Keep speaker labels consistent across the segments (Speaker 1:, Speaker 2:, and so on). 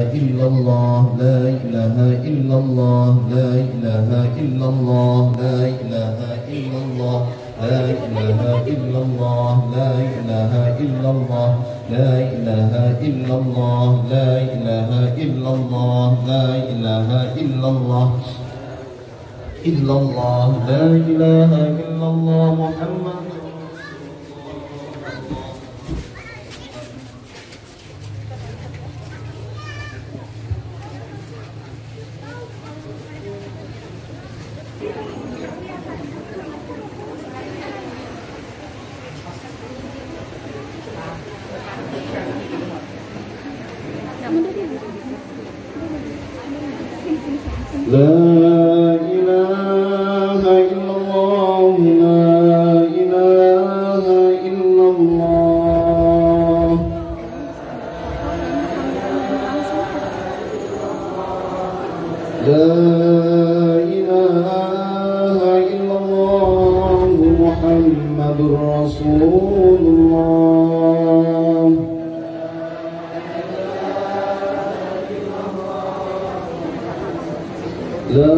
Speaker 1: إلا الله لا إله إلا الله لا إله إلا الله لا إله إلا الله لا إله إلا الله لا إله إلا الله لا إله إلا الله لا إله إلا الله لا إله إلا الله إلا الله لا إله إلا الله محمد لا إله إلا الله لا إله إلا الله لا إله إلا الله محمد رسول الله لا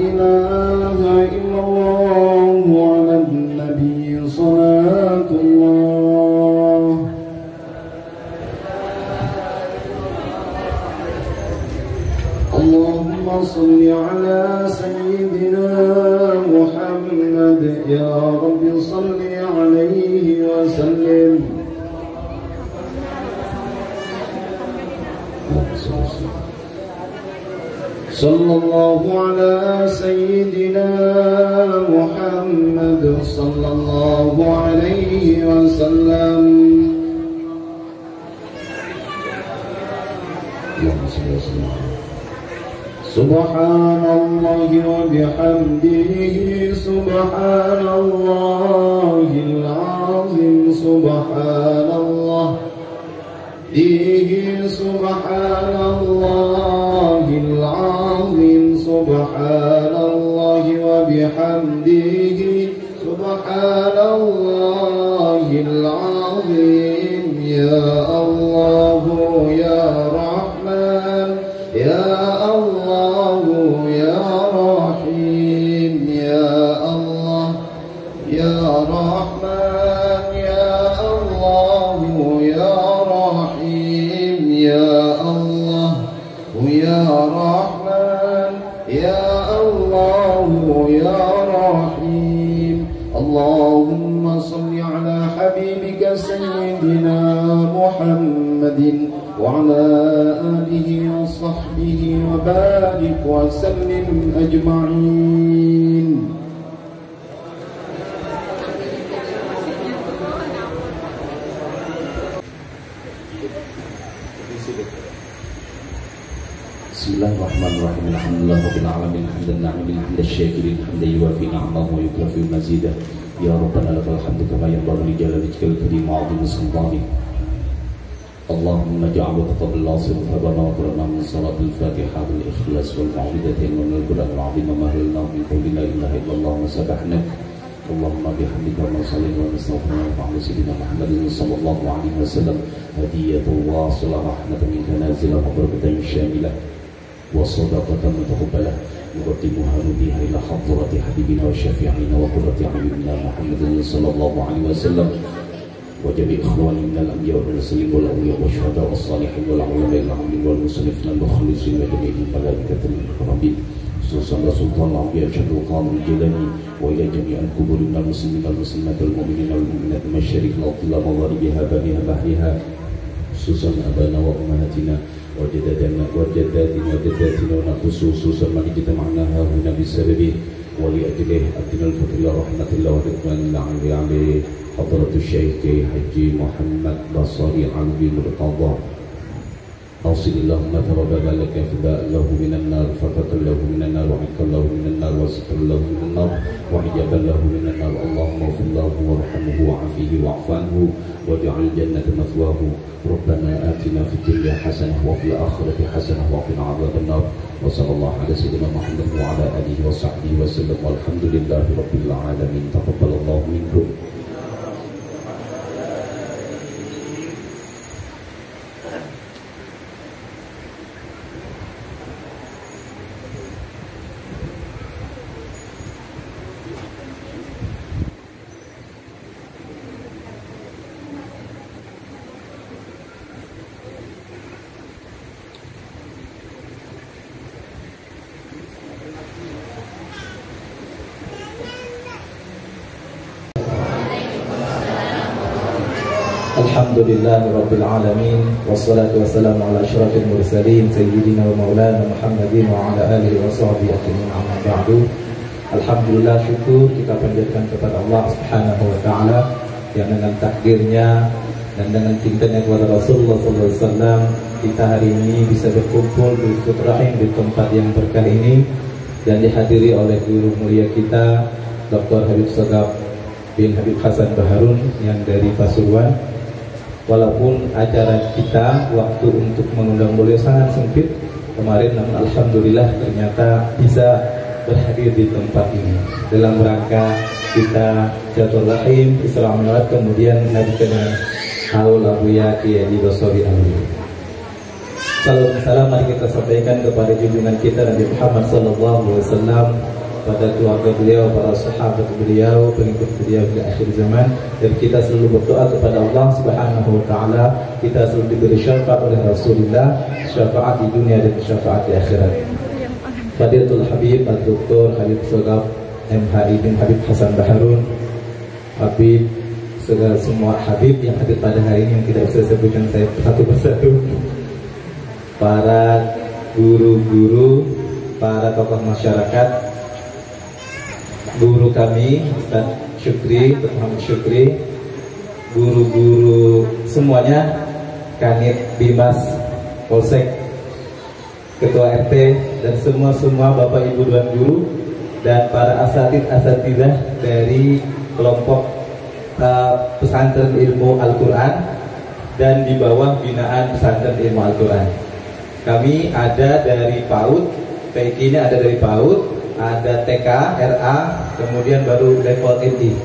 Speaker 1: إله إلا الله على النبي صلاة الله اللهم صل على سيدنا محمد يا رب صل عليه وسلم صلى الله على سيدنا محمد صلى الله عليه وسلم سبحان الله وبحمده سبحان الله العظيم سبحان الله سبحان الله العظيم سبحان الله وبحمده سبحان الله العظيم يا الله يا رحمن يا الله يا رحيم يا الله يا رحمن يا الله يا رحيم يا الله يا رحمن يا الله يا رحيم اللهم صل على حبيبك سيدنا محمد وعلى آله وصحبه وبارك وسلم أجمعين Bismillahirrahmanirrahim. Alhamdulillah rabbil alamin hamdan na'imin hamdan syakirin hamdan yuwafi ni'amahu wa yukafi mazidah. Ya Rabbana lakal hamdu kama yanbaghi li jalali wajhikal karim wa 'azimi sultanik. Allahumma ja'al taqabbal sirrana wa qur'ana min salatil Fatihah wal ikhlas wal mu'awwidhatain wa min al-Qur'an al-'azim ma halna min qawli la ilaha illallah wa sabahnak. Allahumma bihamdika wa sallim wa nastaghfiruka wa ala sayyidina Muhammadin sallallahu alaihi wasallam hadiyatullah sallallahu rahmatan minka nazilah wa barakatan syamilah wa sadaqatan mutaqabbalah nuqaddimuha biha ila hadrati habibina wa syafi'ina wa qurrati a'yunina Muhammadin sallallahu alaihi wasallam wa jami' ikhwani minal anbiya wal mursalin wal awliya wa syuhada was salihin wal ulama wal amilin wal musannifin wal mukhlisin wa jami'il malaikatil muqarrabin khususan Sultan al-Anbiya Syaikhul Qadir Jilani wa ila jami'il qubur minal muslimin wal muslimat wal mu'minin wal mu'minat masyariq al-ardh wa magharibiha baniha bahriha khususan abana wa ummahatina وجداتنا وجداتنا خصوصا من اجتمعناها هنا بسببه ولأجله أدنى الفضل رحمة الله ورضوان الله عليه حضرة الشيخ حجي محمد بصري علوي مرتضى أوصل اللهم تربى لك فداء له من النار فتق له من النار وعك له من النار وستر له من النار وحجابا له من النار اللهم اغفر له وارحمه وعافيه واعف عنه واجعل الجنة مثواه ربنا آتنا في الدنيا حسنة وفي الآخرة حسنة وقنا عذاب النار وصلى الله على سيدنا محمد وعلى آله وصحبه وسلم والحمد لله رب العالمين تقبل الله منكم.
Speaker 2: Alhamdulillahirabbil alamin wassalatu wassalamu ala asyrafil mursalin sayyidina wa maulana Muhammadin wa ala alihi wa sahbihi ajmain amma ba'du. Alhamdulillah, syukur kita panjatkan kepada Allah Subhanahu wa taala yang dengan takdirnya dan dengan cintanya kepada Rasulullah SAW kita hari ini bisa berkumpul bersilaturahim di tempat yang berkah ini dan dihadiri oleh guru mulia kita Dr. Habib Sogab bin Habib Hasan Baharun yang dari Pasuruan. Walaupun acara kita waktu untuk mengundang beliau sangat sempit kemarin, namun alhamdulillah ternyata bisa berhadir di tempat ini dalam rangka kita silaturahim Isra Mi'raj, kemudian lanjutkan haul Abuya Kiai Haji Basori Alwi. Salam mari kita sampaikan kepada junjungan kita Nabi Muhammad SAW, pada keluarga beliau, para sahabat beliau, pengikut beliau di akhir zaman, dan kita selalu berdoa kepada Allah Subhanahu wa taala kita selalu diberi syafaat oleh Rasulullah, syafaat di dunia dan syafaat di akhirat. Fadilatul Habib Dr. Habib Sogab MHI bin Habib Hasan Baharun, Habib, segala semua Habib yang hadir pada hari ini yang tidak bisa sebutkan saya satu persatu, para guru-guru, para tokoh masyarakat, guru kami Ustaz Syukri, Muhammad Syukri, guru-guru semuanya, Kanit Bimas Polsek, Ketua RT, dan semua Bapak Ibu Tuan Guru dan para asatidzah dari kelompok pesantren ilmu Al-Quran dan di bawah binaan pesantren ilmu Al-Quran. Kami ada dari PAUD, PIK ini ada dari PAUD, ada TK, RA, kemudian baru level MI.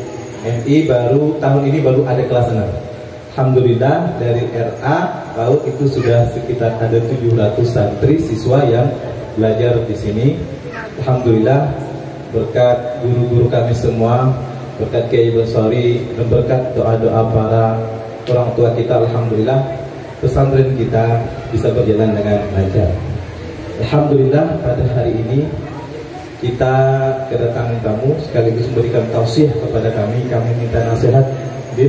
Speaker 2: MI baru tahun ini baru ada kelas 6. Alhamdulillah dari RA, PAUD itu sudah sekitar ada 700 santri siswa yang belajar di sini. Alhamdulillah berkat guru-guru kami semua, berkat Kiai Basori, dan berkat doa-doa para orang tua kita, alhamdulillah pesantren kita bisa berjalan dengan lancar. Alhamdulillah pada hari ini kita kedatangan tamu sekaligus memberikan tausiah kepada kami. Kami minta nasihat, Bib,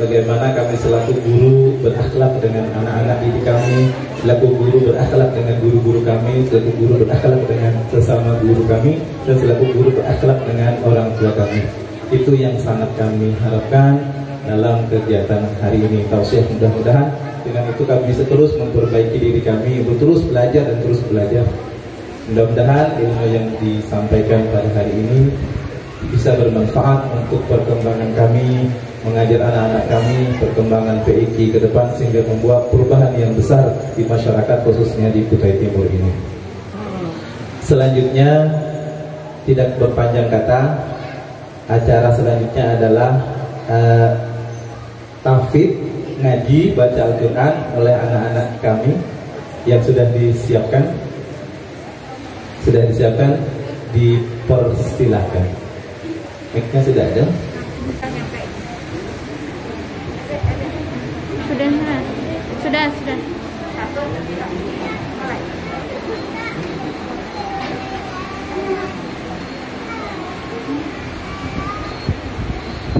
Speaker 2: bagaimana kami selaku guru berakhlak dengan anak-anak didik kami, selaku guru berakhlak dengan guru-guru kami, selaku guru berakhlak dengan sesama guru kami, dan selaku guru berakhlak dengan orang tua kami. Itu yang sangat kami harapkan dalam kegiatan hari ini. Tausiah, mudah-mudahan dengan itu kami bisa terus memperbaiki diri kami, terus belajar dan terus belajar. Mudah-mudahan ilmu yang disampaikan pada hari ini bisa bermanfaat untuk perkembangan kami, mengajar anak-anak kami, perkembangan PIK ke depan, sehingga membuat perubahan yang besar di masyarakat, khususnya di Kutai Timur ini. Selanjutnya, tidak berpanjang kata, acara selanjutnya adalah tahfidz, ngaji, baca Al-Quran oleh anak-anak kami yang sudah disiapkan. Dipersilahkan. Mic-nya sudah ada?
Speaker 3: Sudah.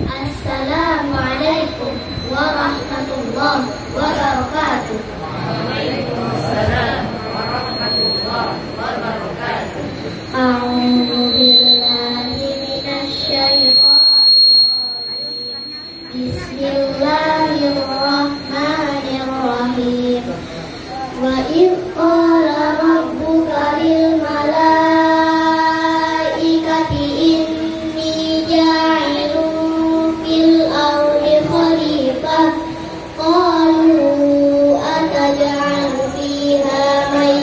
Speaker 3: Assalamualaikum warahmatullahi wabarakatuh. Waalaikumsalam warahmatullahi wabarakatuh. A'udzu billahi minasy syaithanir rajim. Bismillahirrahmanirrahim. Wa idz qala rabbuka lil malaikati inni ja'ilun fil ardi khalifah qalu ataj'alu fiha man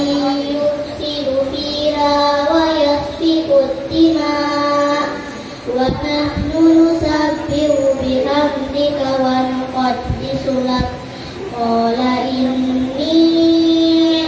Speaker 3: yufsidu fiha wa yasfiku ad-dima' wa nahnu nusabbihu bihamdika wa nuqaddisu lak qala inni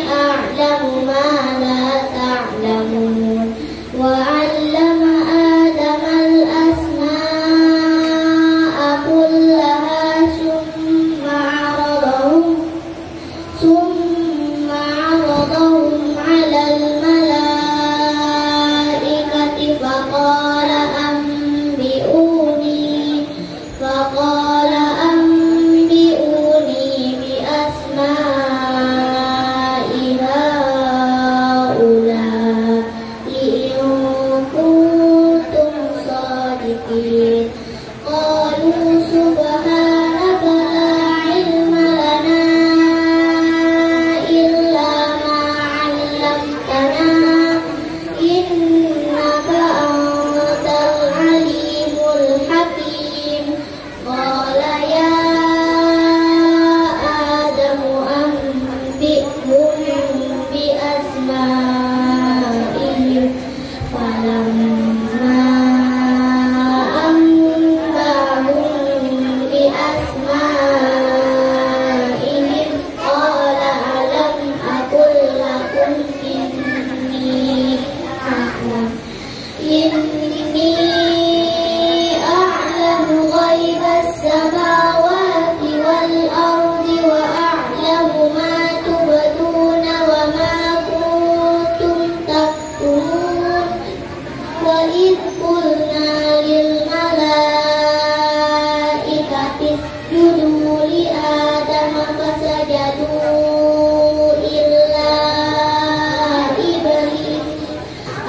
Speaker 3: أسمائهم فلما أنبأهم بأسمائهم قال ألم أقل لكم إني أعلم غيب السماوات والأرض وأعلم ما تبدون وما كنتم تكتمون وإذ قلنا للملائكة اسجدوا لآدم فسجدوا إلا إبليس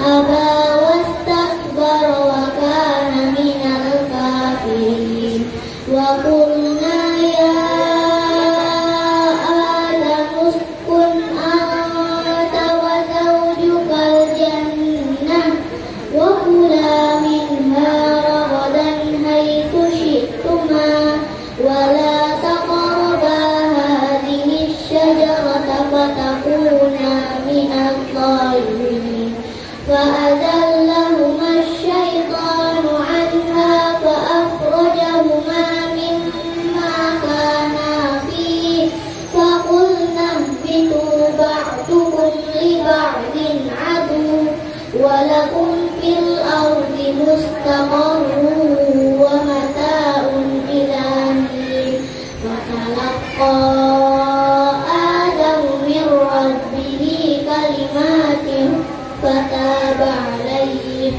Speaker 3: أبى واستكبر وكان من الكافرين وقلنا يا آدم اسكن أنت وزوجك الجنة وكلا منها رغدا حيث شئتما ولا تقربا هذه الشجرة فتكونا من الظالمين فأزلهما الشيطان عنها فأخرجهما مما كانا فيه فقلنا اهبطوا بعضكم لبعض عدو ولكم في الأرض مستقر ومتاع إلى حين فتلقى آدم من ربه كلمات فتاب عليه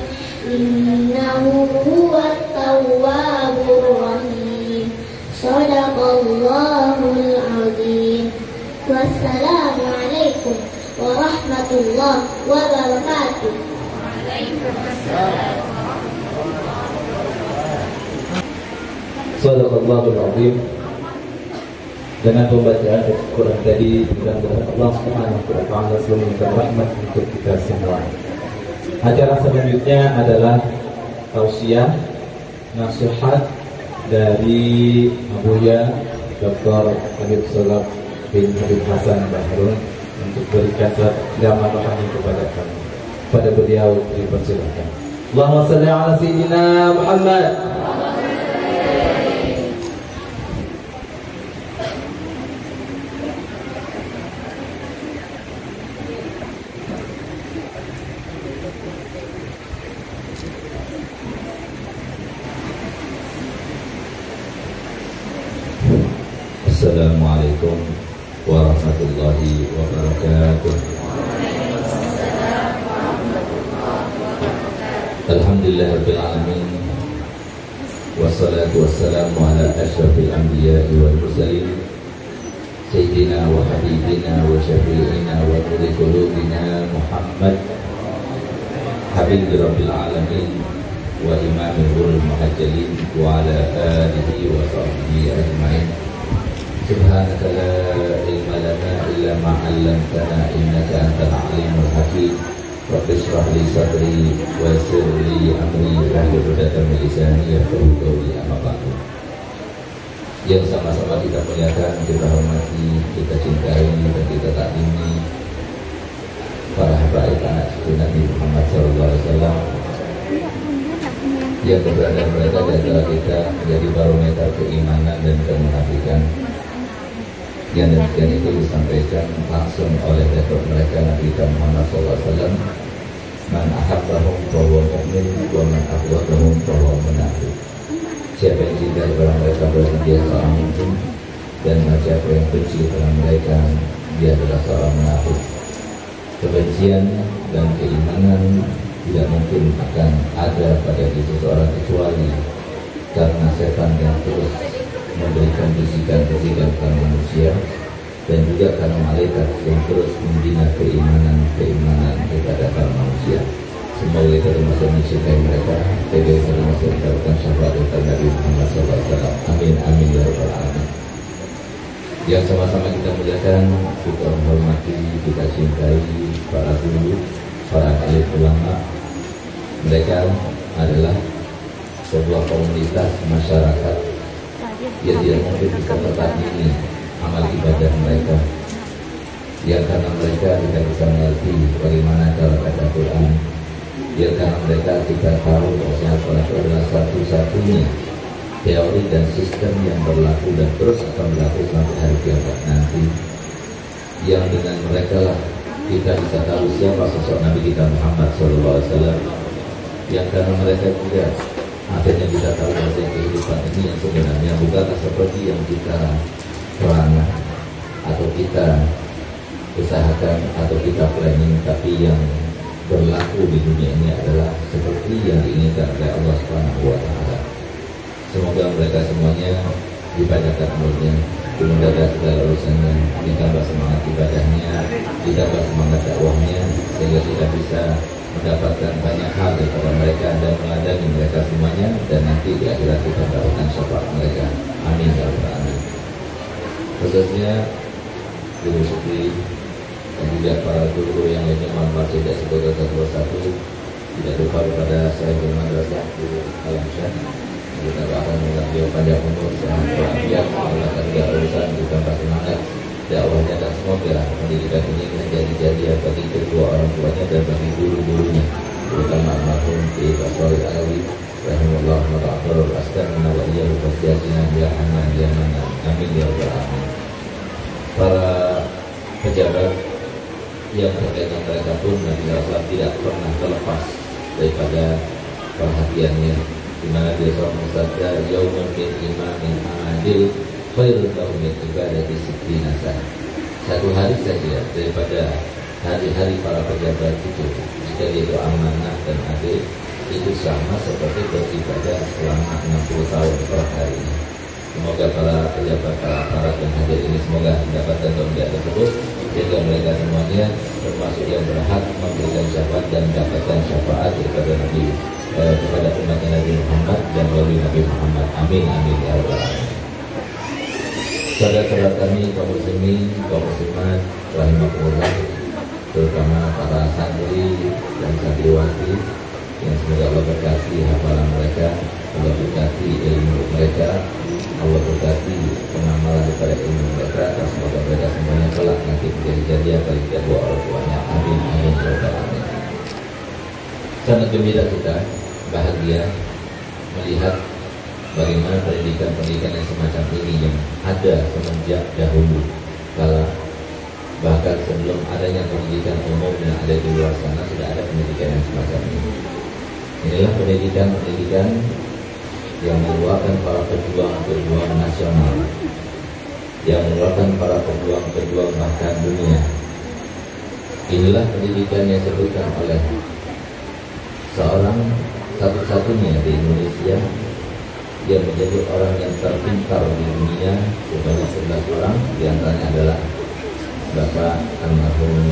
Speaker 3: إنه هو التواب الرحيم صدق الله العظيم والسلام عليكم ورحمة الله وبركاته.
Speaker 2: Sadaqallahul Azim. Dengan pembacaan Al-Quran tadi, mudah-mudahan Allah Subhanahu wa Ta'ala selalu memberikan rahmat untuk kita semua. Acara selanjutnya adalah tausiah nasihat dari Abuya Dr. Habib Salah bin Habib Hasan Bahrun untuk berikan ceramah rohani kepada kami. Pada beliau dipersilakan. Allahumma salli ala sayyidina Muhammad.
Speaker 1: Assalamualaikum warahmatullahi wabarakatuh. Alhamdulillahirabbil alamin. Wassalatu wassalamu ala asyrafil anbiya'i wal mursalin sayyidina wa habibina wa syafi'ina wa nuri qulubina Muhammad habibi rabbil alamin wa imamil ghurril muhajjalin wa ala alihi wa sahbihi ajma'in. Subhanaka la ilma lana illa ma 'allamtana innaka antal alimul hakim. Rabbi shrah li sadri wa yassir li amri wahlul 'uqdatam min lisani yafqahu qawli. Amma ba'du. Yang sama-sama kita muliakan, kita hormati, kita cintai dan kita takdimi para habaib anak cucu Nabi Muhammad SAW yang keberadaan mereka di antara kita menjadi barometer keimanan dan kemunafikan. Yang demikian itu disampaikan langsung oleh rektor mereka Nabi Muhammad SAW. Man ahabbahum fahuwa mu'min wa man abghadahum fahuwa munafiq. Siapa yang cinta kepada mereka berarti dia seorang mukmin, dan siapa yang benci kepada mereka dia adalah seorang munafik. Kebencian dan keimanan tidak mungkin akan ada pada diri seseorang kecuali karena setan yang terus memberikan bisikan-bisikan kepada manusia, dan juga karena malaikat yang terus membina keimanan kepada para manusia. Semoga kita termasuk mencintai mereka, kita termasuk mendapatkan syafaat dari Nabi Muhammad SAW. Amin amin ya rabbal alamin. Yang sama-sama kita muliakan, kita hormati, kita cintai para guru, para alim ulama. Mereka adalah sebuah komunitas masyarakat yang tidak mungkin bisa tertandingi amal ibadah mereka.
Speaker 4: yang karena mereka tidak bisa mengerti bagaimana cara baca Quran, yang karena mereka tidak tahu bahwa Quran itu adalah satu-satunya teori dan sistem yang berlaku dan terus akan berlaku sampai hari kiamat nanti, yang dengan mereka lah kita bisa tahu siapa sosok Nabi kita Muhammad SAW, yang karena mereka juga akhirnya kita tahu bahwa kehidupan ini yang sebenarnya bukanlah seperti yang kita terangkan atau kita usahakan atau kita planning, tapi yang berlaku di dunia ini adalah seperti yang diinginkan oleh Allah Subhanahu wa Ta'ala. Semoga mereka semuanya dipanjangkan umurnya, dimudahkan segala urusannya, ditambah semangat ibadahnya, ditambah semangat dakwahnya, sehingga kita bisa mendapatkan banyak hal daripada mereka dan meladani mereka semuanya, dan nanti di akhirat kita mendapatkan syafaat mereka. Amin ya rabbal alamin. Khususnya Guru Syukri dan juga para guru yang lainnya, mohon tidak sebagai satu-satu, tidak lupa kepada saya bermadrasah Guru Alamsyah. Kita akan mengambil panjang umur, sehat walafiat, melakukan segala urusan, ditambah semangat dakwahnya, dan semoga pendidikan ini menjadi jadian bagi kedua orang tuanya dan bagi guru-gurunya, terutama almarhum Kiai Basori Alawi rahimahullah wa ta'ala askan menawaiya berkasihatina ya hanan ya manan. Amin ya rabbal alamin. Para pejabat yang terkait dengan mereka pun Nabi SAW tidak pernah terlepas daripada perhatiannya, di mana dia seorang bersabda, yaumun min imamin adil khairun lahu min ibadati sittina sana. Satu hari saja daripada hari-hari para pejabat itu, jika dia itu amanah dan adil, itu sama seperti beribadah selama 60 tahun per harinya. Semoga para pejabat, para aparat yang hadir ini semoga mendapatkan tausiah tersebut, sehingga mereka semuanya termasuk yang berhak memberikan syafaat dan mendapatkan syafaat daripada Nabi kepada umat Nabi Muhammad dan melalui Nabi Muhammad. Amin amin ya rabbal alamin. Saudara-saudara kami kaum muslimin, kaum muslimat rahimakumullah, terutama para santri dan santriwati yang semoga Allah berkati hafalan mereka, Allah berkati ilmu mereka, Allah berkati pengamalan daripada ilmu mereka, dan semoga mereka semuanya kelak nanti menjadi jadian bagi kedua orang tuanya. Amin amin ya rabbal alamin. Sangat gembira kita, bahagia melihat bagaimana pendidikan-pendidikan yang semacam ini yang ada semenjak dahulu kala, bahkan sebelum adanya pendidikan umum yang ada di luar sana sudah ada pendidikan yang semacam ini. Inilah pendidikan-pendidikan yang mengeluarkan para pejuang-pejuang nasional, yang mengeluarkan para pejuang-pejuang bahkan dunia. Inilah pendidikan yang disebutkan oleh seorang satu-satunya di Indonesia yang menjadi orang yang terpintar di dunia, sebanyak 11 orang, diantaranya adalah Bapak almarhum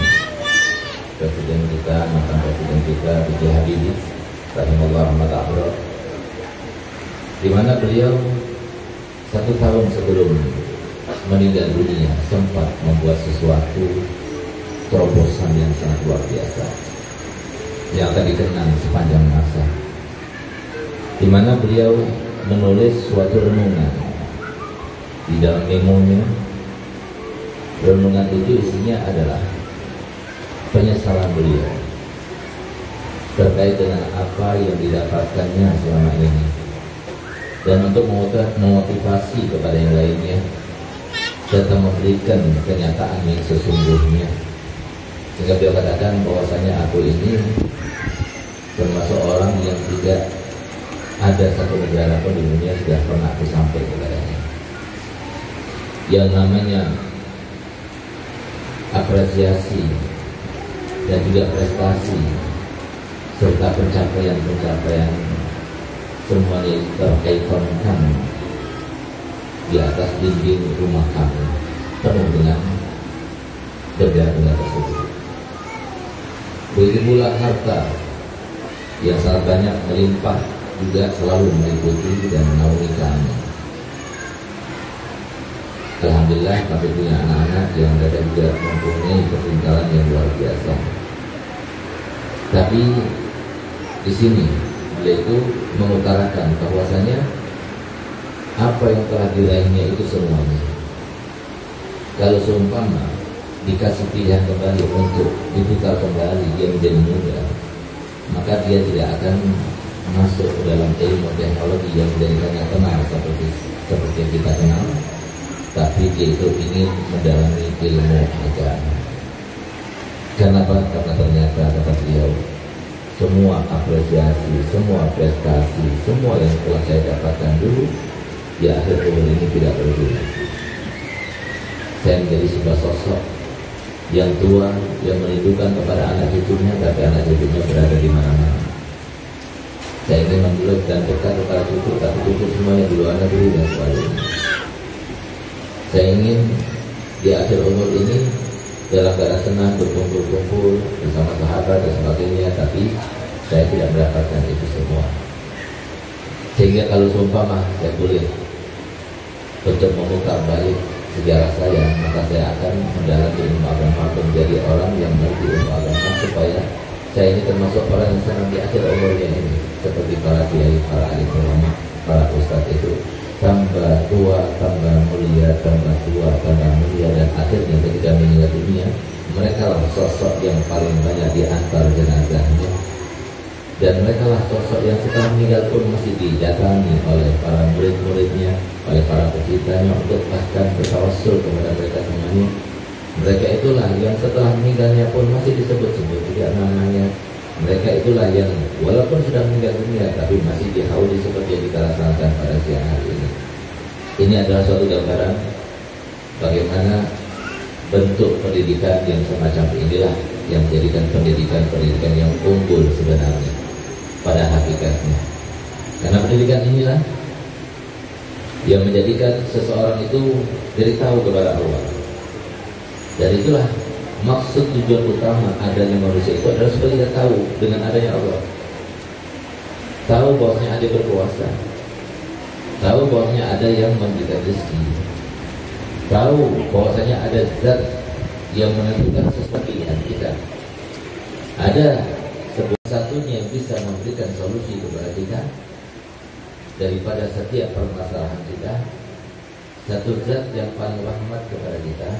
Speaker 4: Presiden kita, mantan Presiden kita B.J. Habibie rahimahullah wa ta'ala, di mana beliau 1 tahun sebelum meninggal dunia sempat membuat sesuatu terobosan yang sangat luar biasa yang akan dikenang sepanjang masa, di mana beliau menulis suatu renungan. Di dalam memonya, renungan itu isinya adalah penyesalan beliau terkait dengan apa yang didapatkannya selama ini, dan untuk memotivasi kepada yang lainnya serta memberikan kenyataan yang sesungguhnya, sehingga beliau katakan bahwasanya aku ini termasuk orang yang tidak ada satu negara pun di dunia sudah pernah aku sampai kepadanya. Yang namanya apresiasi dan juga prestasi serta pencapaian-pencapaian semuanya terkaitankan di atas dinding rumah kami penuh dengan benda-benda tersebut. Begitu pula harta yang sangat banyak melimpah juga selalu meliputi dan menaungi kami. Alhamdulillah kami punya anak-anak yang mereka juga mempunyai kepintaran yang luar biasa. Tapi di sini yaitu mengutarakan bahwasanya apa yang telah diraihnya itu semuanya, kalau seumpama dikasih pilihan kembali untuk diputar kembali dia menjadi muda, maka dia tidak akan masuk ke dalam ilmu teknologi yang menjadikannya kenal seperti yang kita kenal, tapi dia itu ingin mendalami ilmu agama. Kenapa? Karena ternyata kata beliau, semua apresiasi, semua prestasi, semua yang telah saya dapatkan dulu di akhir umur ini tidak berguna. Saya menjadi sebuah sosok yang tua, yang merindukan kepada anak cucunya, tapi anak cucunya berada di mana-mana. Saya ingin memeluk dan dekat kepada cucu, tapi cucu semuanya di luar negeri dan sebagainya. Saya ingin di akhir umur ini dalam keadaan senang berkumpul-kumpul bersama sahabat dan sebagainya, tapi saya tidak mendapatkan itu semua. Sehingga kalau seumpama saya boleh untuk memutar balik sejarah saya, maka saya akan mendalami ilmu agama menjadi orang yang mengerti ilmu agama, supaya saya ini termasuk orang yang senang di akhir umurnya ini, seperti para kiai, para alim ulama, para ustadz itu tambah tua, tambah mulia, tambah tua, tambah mulia, dan akhirnya ketika meninggal dunia, mereka lah sosok yang paling banyak diantar jenazahnya, dan mereka lah sosok yang setelah meninggal pun masih didatangi oleh para murid-muridnya, oleh para pecintanya untuk bahkan bertawassul kepada mereka semuanya. Mereka itulah yang setelah meninggalnya pun masih disebut-sebut juga namanya. Mereka itulah yang walaupun sudah meninggal dunia tapi masih dihauli seperti yang kita rasakan pada siang hari ini. Ini adalah suatu gambaran bagaimana bentuk pendidikan yang semacam inilah yang menjadikan pendidikan yang unggul sebenarnya pada hakikatnya. Karena pendidikan inilah yang menjadikan seseorang itu jadi tahu kepada Allah. Dan itulah maksud tujuan utama adanya manusia itu adalah supaya kita tahu dengan adanya Allah. Tahu bahwasanya ada berkuasa, tahu bahwasanya ada yang memberikan rezeki, tahu bahwasanya ada zat yang menentukan sesuatu pilihan kita, ada sebuah satunya yang bisa memberikan solusi kepada kita daripada setiap permasalahan kita, satu zat yang paling rahmat kepada kita,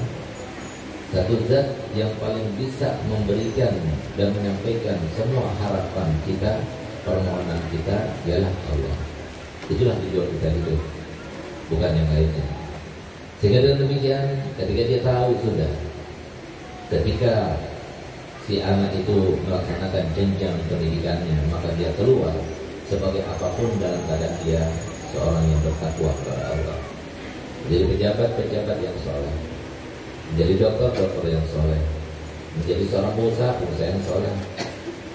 Speaker 4: satu zat yang paling bisa memberikan dan menyampaikan semua harapan kita, permohonan kita, ialah Allah. Itulah tujuan kita hidup, bukan yang lainnya. Sehingga dengan demikian, ketika dia tahu sudah, ketika si anak itu melaksanakan jenjang pendidikannya, maka dia keluar sebagai apapun dalam keadaan dia seorang yang bertakwa kepada Allah. Jadi pejabat-pejabat yang soleh, menjadi dokter yang soleh, menjadi seorang pengusaha yang soleh,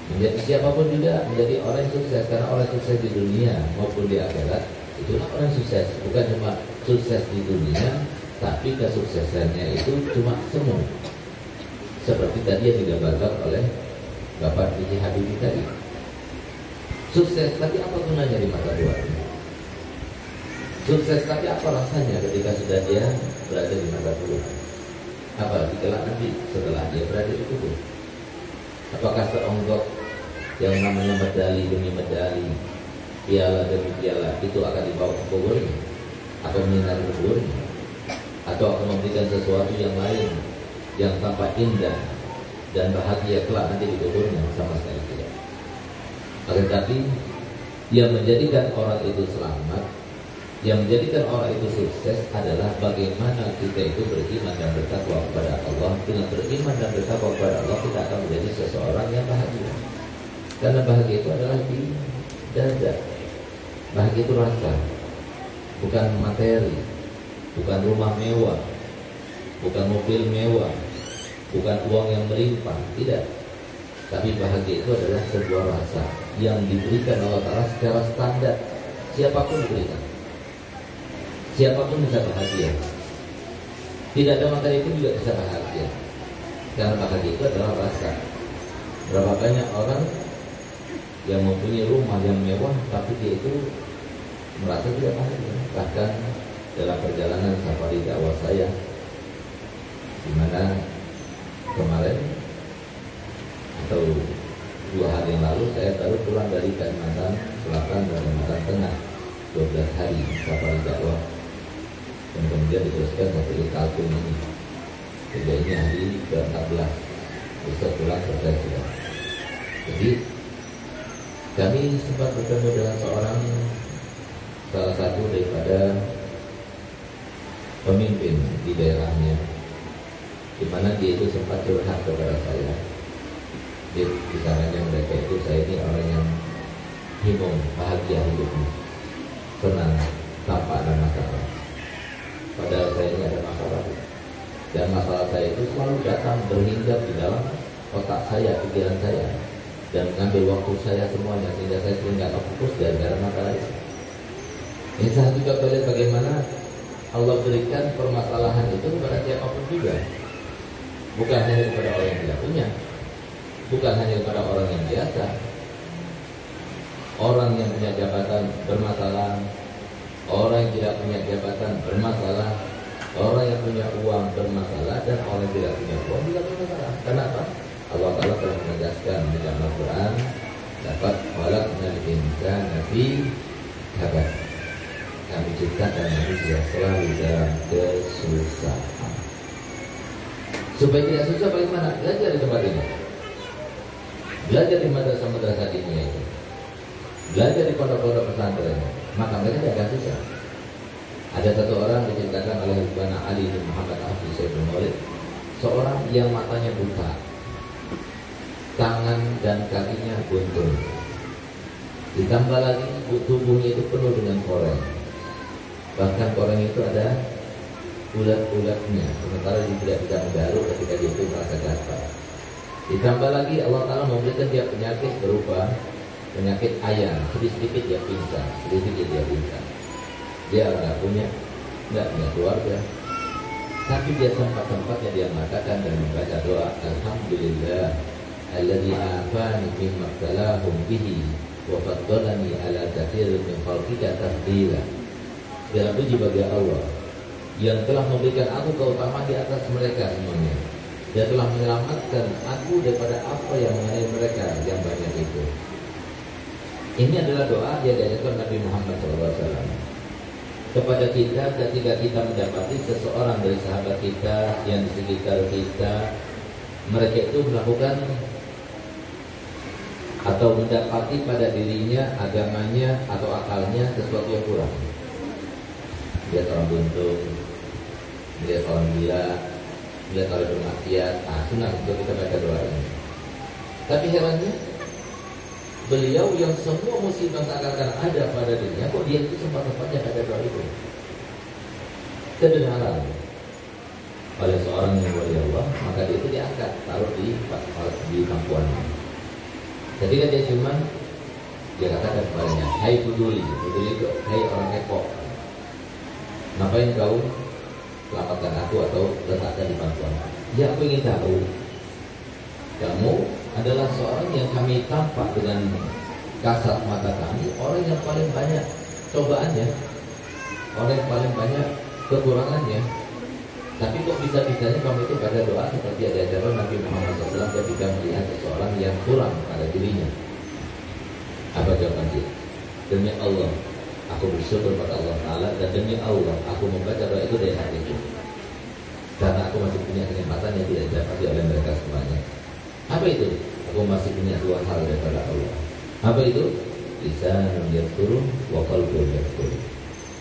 Speaker 4: menjadi siapapun juga menjadi orang yang sukses. Karena orang sukses di dunia maupun di akhirat itulah orang sukses, bukan cuma sukses di dunia, tapi kesuksesannya itu cuma semu, seperti tadi yang digambarkan oleh Bapak B.J. Habibie tadi. Sukses tapi apa gunanya di masa tua? Sukses tapi apa rasanya ketika sudah dia berada di masa tua? Apalagi kelak nanti setelah dia berada di kubur. Apakah seonggok yang namanya medali demi medali, piala demi piala itu akan dibawa ke kuburnya, akan menyinari kuburnya, atau akan memberikan sesuatu yang lain yang tampak indah dan bahagia kelak nanti di kuburnya? Sama sekali tidak. Tetapi yang menjadikan orang itu selamat, yang menjadikan orang itu sukses adalah bagaimana kita itu beriman dan bertakwa kepada Allah. Dengan beriman dan bertakwa kepada Allah, kita akan menjadi seseorang yang bahagia. Karena bahagia itu adalah di dada. Bahagia itu rasa, bukan materi, bukan rumah mewah, bukan mobil mewah, bukan uang yang melimpah, tidak. Tapi bahagia itu adalah sebuah rasa yang diberikan Allah Ta'ala secara standar. Siapapun diberikan, siapapun bisa bahagia. Tidak ada materi pun juga bisa bahagia, karena bahagia itu adalah rasa. Berapa banyak orang yang mempunyai rumah yang mewah, tapi dia itu merasa tidak bahagia. Bahkan dalam perjalanan safari dakwah saya, di mana kemarin atau 2 hari yang lalu saya baru pulang dari Kalimantan Selatan dan Kalimantan Tengah, 12 hari safari dakwah, dan kemudian diteruskan sampai Kaltim ini. Sehingga ini hari ke-14, besok pulang selesai sudah. Jadi kami sempat bertemu dengan salah satu daripada pemimpin di daerahnya, di mana dia itu sempat curhat kepada saya. Di kisarannya mereka itu, saya ini orang yang himung, bahagia hidupnya, senang tanpa ada masalah. Padahal saya ini ada masalah, dan masalah saya itu selalu datang berhinggap di dalam otak saya, pikiran saya, dan mengambil waktu saya semuanya, sehingga saya sering nggak fokus gara-gara masalah itu. Ini saya juga melihat bagaimana Allah berikan permasalahan itu kepada siapapun juga, bukan hanya kepada orang yang tidak punya, bukan hanya kepada orang yang biasa. Orang yang punya jabatan bermasalah, orang yang tidak punya jabatan bermasalah, orang yang punya uang bermasalah, dan orang yang tidak punya uang juga bermasalah. Kenapa? Allah Ta'ala telah menegaskan di dalam Al-Quran, dapat khalaqnal insana fi kabad. Kami ciptakan manusia selalu dalam kesusahan. Supaya tidak susah bagaimana? Belajar di tempat ini, belajar di madrasah-madrasah dunia itu, belajar di pondok-pondok pesantren, maka mereka tidak akan susah. Ada satu orang diceritakan oleh Ibnu Ali bin Muhammad Al-Hafiz bin Maulid, seorang yang matanya buta, tangan dan kakinya buntung, ditambah lagi tubuhnya itu penuh dengan koreng, bahkan koreng itu ada ulat-ulatnya, sementara dia tidak bisa menggaruk ketika dia itu merasa gatal. Ditambah lagi Allah Ta'ala memberikan dia penyakit berupa penyakit ayam, sedikit-sedikit dia pingsan, sedikit-sedikit dia pingsan. Dia nggak punya keluarga, tapi dia sempat-sempatnya dia mengatakan dan membaca doa, Alhamdulillah alladzi afani mimma ibtalahum bihi wa faddalani ala katsirin min khalqika tafdila. Segala puji bagi Allah yang telah memberikan aku keutamaan di atas mereka semuanya. Dia telah menyelamatkan aku daripada apa yang mengenai mereka yang banyak itu. Ini adalah doa yang diajarkan Nabi Muhammad SAW kepada kita ketika kita mendapati seseorang dari sahabat kita yang di sekitar kita, mereka itu melakukan atau mendapati pada dirinya, agamanya atau akalnya sesuatu yang kurang. Dia orang buntung, dia orang gila, dia orang bermaksiat. Sunnah untuk kita baca doa ini. Tapi herannya, beliau yang semua musibah seakan-akan ada pada dirinya, kok dia itu sempat-sempatnya baca doa itu. Kedengaran oleh seorang yang wali Allah, maka dia itu diangkat, taruh di pangkuannya. Ketika dia cuman, dia katakan kepadanya, hai Buduli itu, hai orang kepo, ngapain kau selamatkan aku atau letakkan di pangkuan? Ya, aku ingin tahu, kamu adalah seorang yang kami tampak dengan kasat mata kami, orang yang paling banyak cobaannya, orang yang paling banyak kekurangannya. Tapi kok bisa-bisanya kamu itu pada doa seperti ada ajaran Nabi Muhammad SAW ketika melihat seseorang yang kurang pada dirinya? Apa jawaban dia? Demi Allah, aku bersyukur pada Allah Ta'ala, dan demi Allah, aku membaca doa itu dari hatiku, karena aku masih punya kenikmatan yang tidak didapati oleh mereka semuanya. Apa itu? Aku masih punya dua hal daripada Allah. Apa itu? Lisanun yadhkuru wa qalbun yadhkuru.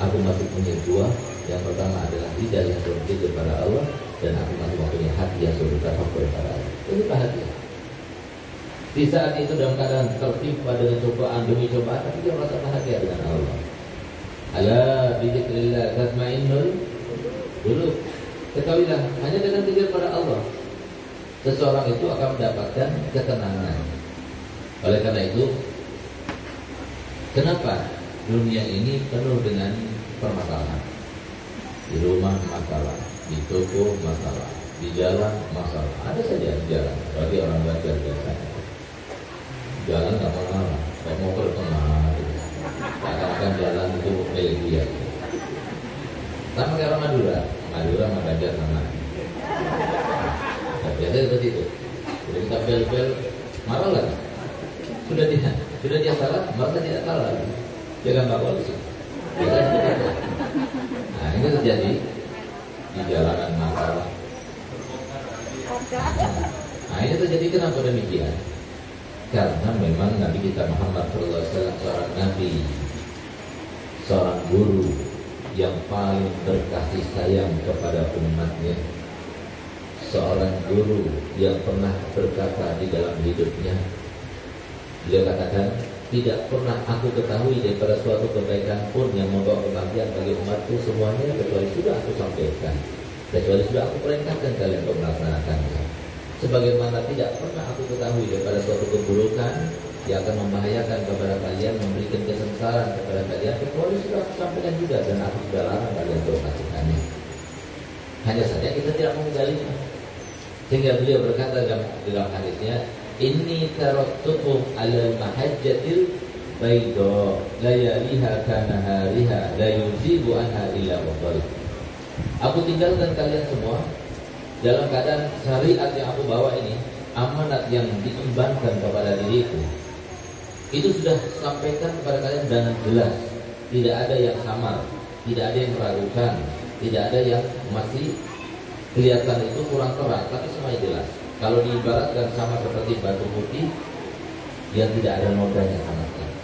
Speaker 4: Aku masih punya dua. Yang pertama adalah lidah yang berzikir kepada Allah, dan aku masih mempunyai hati yang bertafakkur kepada Allah. Itu bahagia. Di saat itu dalam keadaan tertimpa dengan cobaan demi cobaan, tapi dia merasa bahagia dengan Allah. Ala bidzikrillah tatmainnul qulub. Ketahuilah, hanya dengan zikir pada Allah seseorang itu akan mendapatkan ketenangan. Oleh karena itu, kenapa dunia ini penuh dengan permasalahan? Di rumah masalah, di toko masalah, di jalan masalah. Ada saja di jalan, bagi orang belajar biasanya. Jalan nggak masalah, kalau mau ke tengah, akan jalan itu milik dia. Sama kayak orang Madura sama Banjar sama. Biasanya seperti itu. Jadi kita bel-bel marah lagi. Sudah dia salah, merasa tidak salah. Jangan bawa polisi. Nah, ini terjadi di jalanan masalah, Nah ini terjadi kenapa demikian? Karena memang Nabi kita Muhammad SAW seorang Nabi, seorang guru yang paling berkasih sayang kepada umatnya, seorang guru yang pernah berkata di dalam hidupnya, beliau katakan, tidak pernah aku ketahui daripada suatu kebaikan pun yang membawa kebahagiaan bagi umatku semuanya kecuali sudah aku sampaikan, kecuali sudah aku perintahkan kalian untuk melaksanakannya. Sebagaimana tidak pernah aku ketahui daripada suatu keburukan yang akan membahayakan kepada kalian, memberikan kesengsaraan kepada kalian, kecuali sudah aku sampaikan juga dan aku sudah larang kalian untuk melakukannya. Hanya saja kita tidak menggalinya. Sehingga beliau berkata dalam hadisnya, inni taraktukum alal mahajjatil bayda layaliha kanahariha la yuzibu anha illa wabal. Aku tinggalkan kalian semua dalam keadaan syariat yang aku bawa ini, amanat yang diembankan kepada diriku, itu sudah sampaikan kepada kalian dengan jelas. Tidak ada yang samar, tidak ada yang meragukan, tidak ada yang masih kelihatan itu kurang terang, tapi semuanya jelas. Kalau diibaratkan sama seperti batu putih yang tidak ada nodanya sama sekali.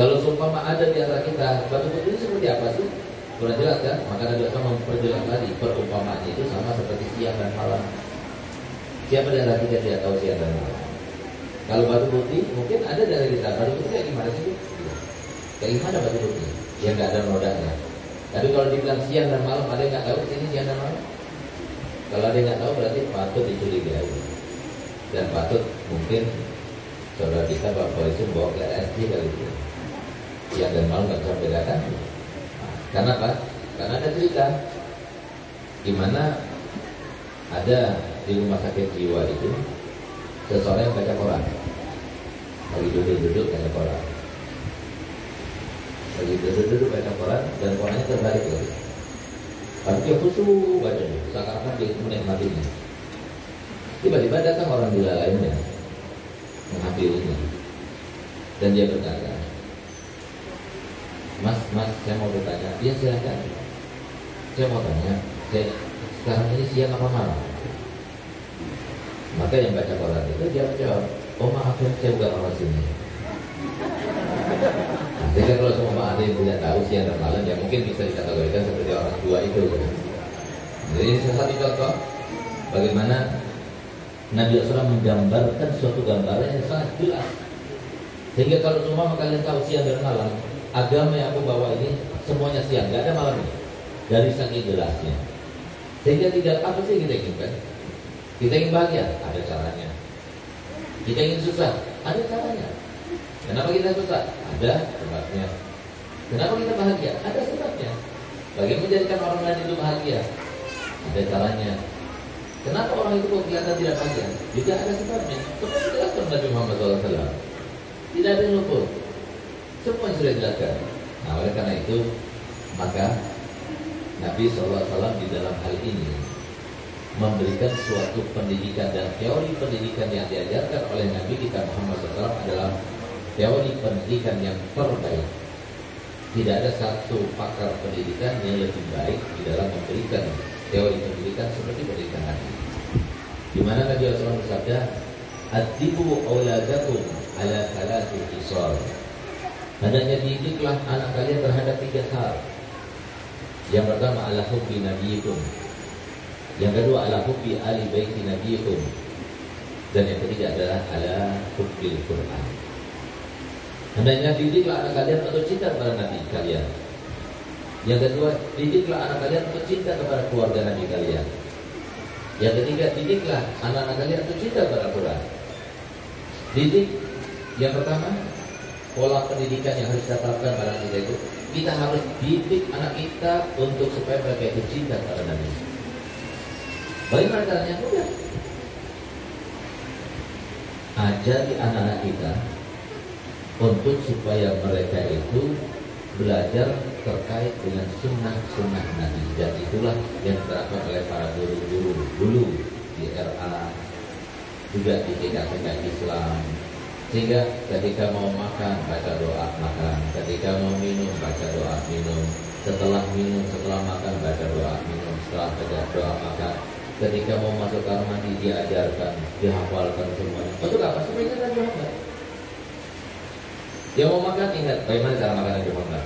Speaker 4: Kalau seumpama ada di antara kita batu putih itu seperti apa sih? Kurang jelas kan? Maka Nabi SAW memperjelas tadi perumpamaannya itu sama seperti siang dan malam. Siapa di antara kita tidak tahu siang dan malam? Kalau batu putih mungkin ada dari kita. Batu putih kayak gimana sih? Kayak gimana batu putih? Yang nggak ada nodanya. Tapi kalau dibilang siang dan malam, ada yang nggak tahu sini siang dan malam? Kalau ada yang nggak tahu berarti patut dicurigai. Dan patut mungkin saudara kita Pak Polisi bawa ke RSJ kali itu. Siang dan malam nggak bisa bedakan. Karena apa? Karena ada cerita gimana ada di rumah sakit jiwa itu seseorang yang baca Quran, lagi duduk-duduk baca Quran, lagi duduk-duduk baca Quran dan Qurannya terbalik lagi. Tapi dia khusyuk baca, seakan-akan dia menikmatinya. Tiba-tiba datang orang gila lainnya menghadirinya dan dia berkata, Mas, saya mau bertanya. Iya silakan. Saya mau tanya, sekarang ini siang apa malam? Maka yang baca Quran itu dia menjawab, oh maaf ya, saya bukan orang sini. Jadi kalau semua ada yang tidak tahu siang dan malam, ya mungkin bisa dikategorikan seperti orang tua itu. Jadi salah satu contoh bagaimana Nabi SAW menggambarkan suatu gambaran yang sangat jelas. Sehingga kalau semua kalian tahu siang dan malam, agama yang aku bawa ini semuanya siang, nggak ada malam ini. Dari saking jelasnya. Sehingga tidak apa sih kita inginkan? Kita ingin bahagia, ada caranya. Kita ingin susah, ada caranya. Kenapa kita susah? Ada sebabnya. Kenapa kita bahagia? Ada sebabnya. Bagaimana menjadikan orang lain itu bahagia? Ada caranya. Kenapa orang itu kelihatan tidak bahagia? Juga ada sebabnya. Semua dijelaskan Nabi Muhammad SAW. Tidak ada yang luput. Semua yang sudah dijelaskan. Nah, oleh karena itu maka Nabi SAW di dalam hal ini memberikan suatu pendidikan, dan teori pendidikan yang diajarkan oleh Nabi kita Muhammad SAW adalah teori pendidikan yang terbaik. Tidak ada satu pakar pendidikan yang lebih baik di dalam memberikan teori pendidikan seperti pendidikan Nabi. Di mana Nabi SAW bersabda, "Adibu auladakum ala salati khisal." Hendaknya didiklah anak kalian terhadap 3 hal. Yang pertama ala hubbi nabiyikum. Yang kedua ala hubbi ali baiti nabiyikum. Dan yang ketiga adalah ala hubbil Quran. Hendaknya didiklah anak kalian untuk cinta kepada Nabi kalian. Yang kedua, didiklah anak kalian untuk cinta kepada keluarga Nabi kalian. Yang ketiga, didiklah anak-anak kalian untuk cinta kepada Quran. Didik yang pertama, pola pendidikan yang harus kita terapkan pada kita itu, kita harus didik anak kita untuk supaya mereka itu cinta kepada Nabi. Bagaimana caranya? Mudah. Ajari anak-anak kita untuk supaya mereka itu belajar terkait dengan sunnah-sunnah Nabi, dan itulah yang diterapkan oleh para guru-guru dulu di RA, juga di TK-TK Islam. Sehingga ketika mau makan baca doa makan, ketika mau minum baca doa minum, setelah minum, setelah makan baca doa minum, setelah baca doa makan. ketika mau masuk kamar mandi diajarkan, dihafalkan semuanya. Untuk apa? Supaya ingat Nabi Muhammad. Dia mau makan, ingat bagaimana cara makan Nabi Muhammad.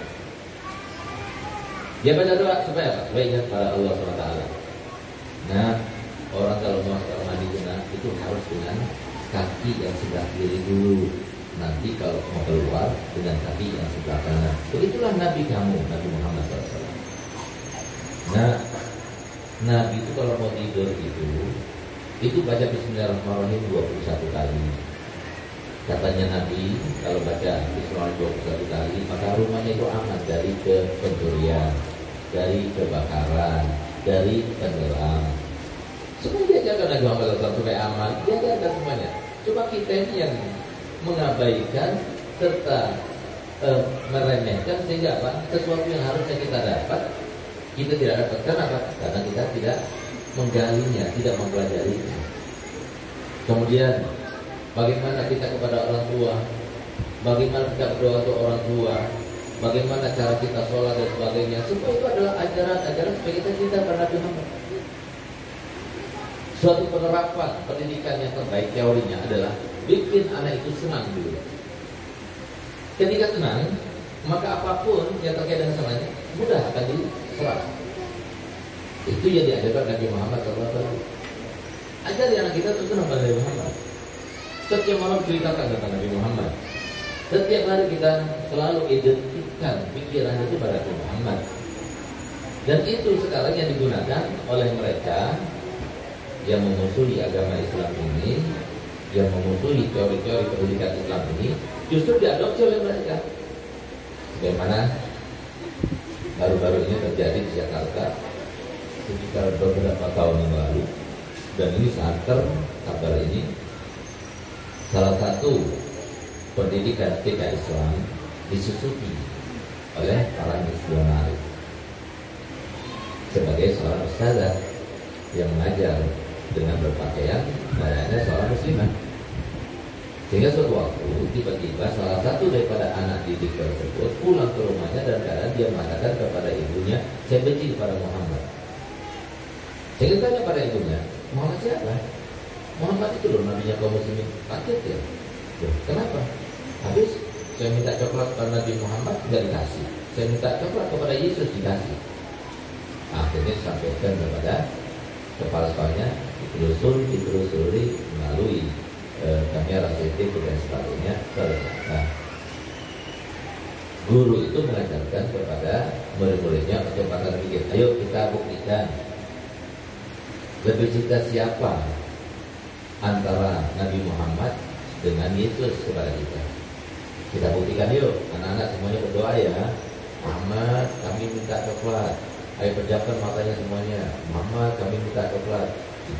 Speaker 4: Dia baca doa supaya apa? Supaya ingat pada Allah SWT. Nah, orang kalau mau masuk kamar mandi itu harus dengan kaki yang sebelah kiri dulu. Nanti kalau mau keluar dengan kaki yang sebelah kanan. Begitulah Nabi kamu, Nabi Muhammad SAW. Nah, Nabi itu kalau mau tidur itu baca Bismillahirrahmanirrahim 21 kali. Katanya Nabi kalau baca Bismillahirrahmanirrahim 21 kali, maka rumahnya itu aman dari pencurian, dari kebakaran, dari tenggelam. Semua diajarkan Nabi Muhammad SAW supaya aman, diajarkan semuanya. Cuma kita ini yang mengabaikan serta meremehkan, sehingga apa? Sesuatu yang harusnya kita dapat kita tidak dapat. Kenapa? Karena kita tidak menggalinya, tidak mempelajarinya. Kemudian bagaimana kita kepada orang tua, bagaimana kita berdoa untuk orang tua, bagaimana cara kita sholat dan sebagainya. Semua itu adalah ajaran-ajaran supaya kita cinta pada Nabi Muhammad. Suatu penerapan pendidikan yang terbaik teorinya adalah bikin anak itu senang dulu. Ketika senang, maka apapun yang terkait dengan senangnya mudah akan diserap. Itu yang diajarkan Nabi Muhammad SAW. Ajar anak kita itu senang pada Nabi Muhammad. Setiap malam ceritakan tentang Nabi Muhammad. Setiap hari kita selalu identikkan pikiran itu pada Nabi Muhammad. Dan itu sekarang yang digunakan oleh mereka yang memusuhi agama Islam ini, yang memusuhi teori-teori pendidikan Islam ini, justru diadopsi oleh mereka. Bagaimana baru-baru ini terjadi di Jakarta sekitar beberapa tahun yang lalu, dan ini santer kabar ini, salah satu pendidikan TK Islam disusupi oleh para misionaris sebagai seorang ustazah yang mengajar dengan berpakaian layaknya seorang muslimah. Sehingga suatu waktu tiba-tiba salah satu daripada anak didik tersebut pulang ke rumahnya dan keadaan dia mengatakan kepada ibunya, saya benci kepada Muhammad. Saya tanya pada ibunya, Muhammad siapa? Muhammad itu loh nabinya kaum muslimin. Kaget ya. Kenapa? Habis saya minta coklat kepada Nabi Muhammad tidak dikasih. Saya minta coklat kepada Yesus dikasih. Akhirnya disampaikan kepada kepala sekolahnya, ditelusuri melalui kamera CCTV dan sebagainya. Nah, guru itu mengajarkan kepada murid-muridnya untuk makan pikir, ayo kita buktikan lebih cinta siapa antara Nabi Muhammad dengan Yesus kepada kita. Kita buktikan yuk, anak-anak semuanya berdoa ya. Muhammad, kami minta coklat. Ayo pejamkan matanya semuanya. Muhammad, kami minta coklat.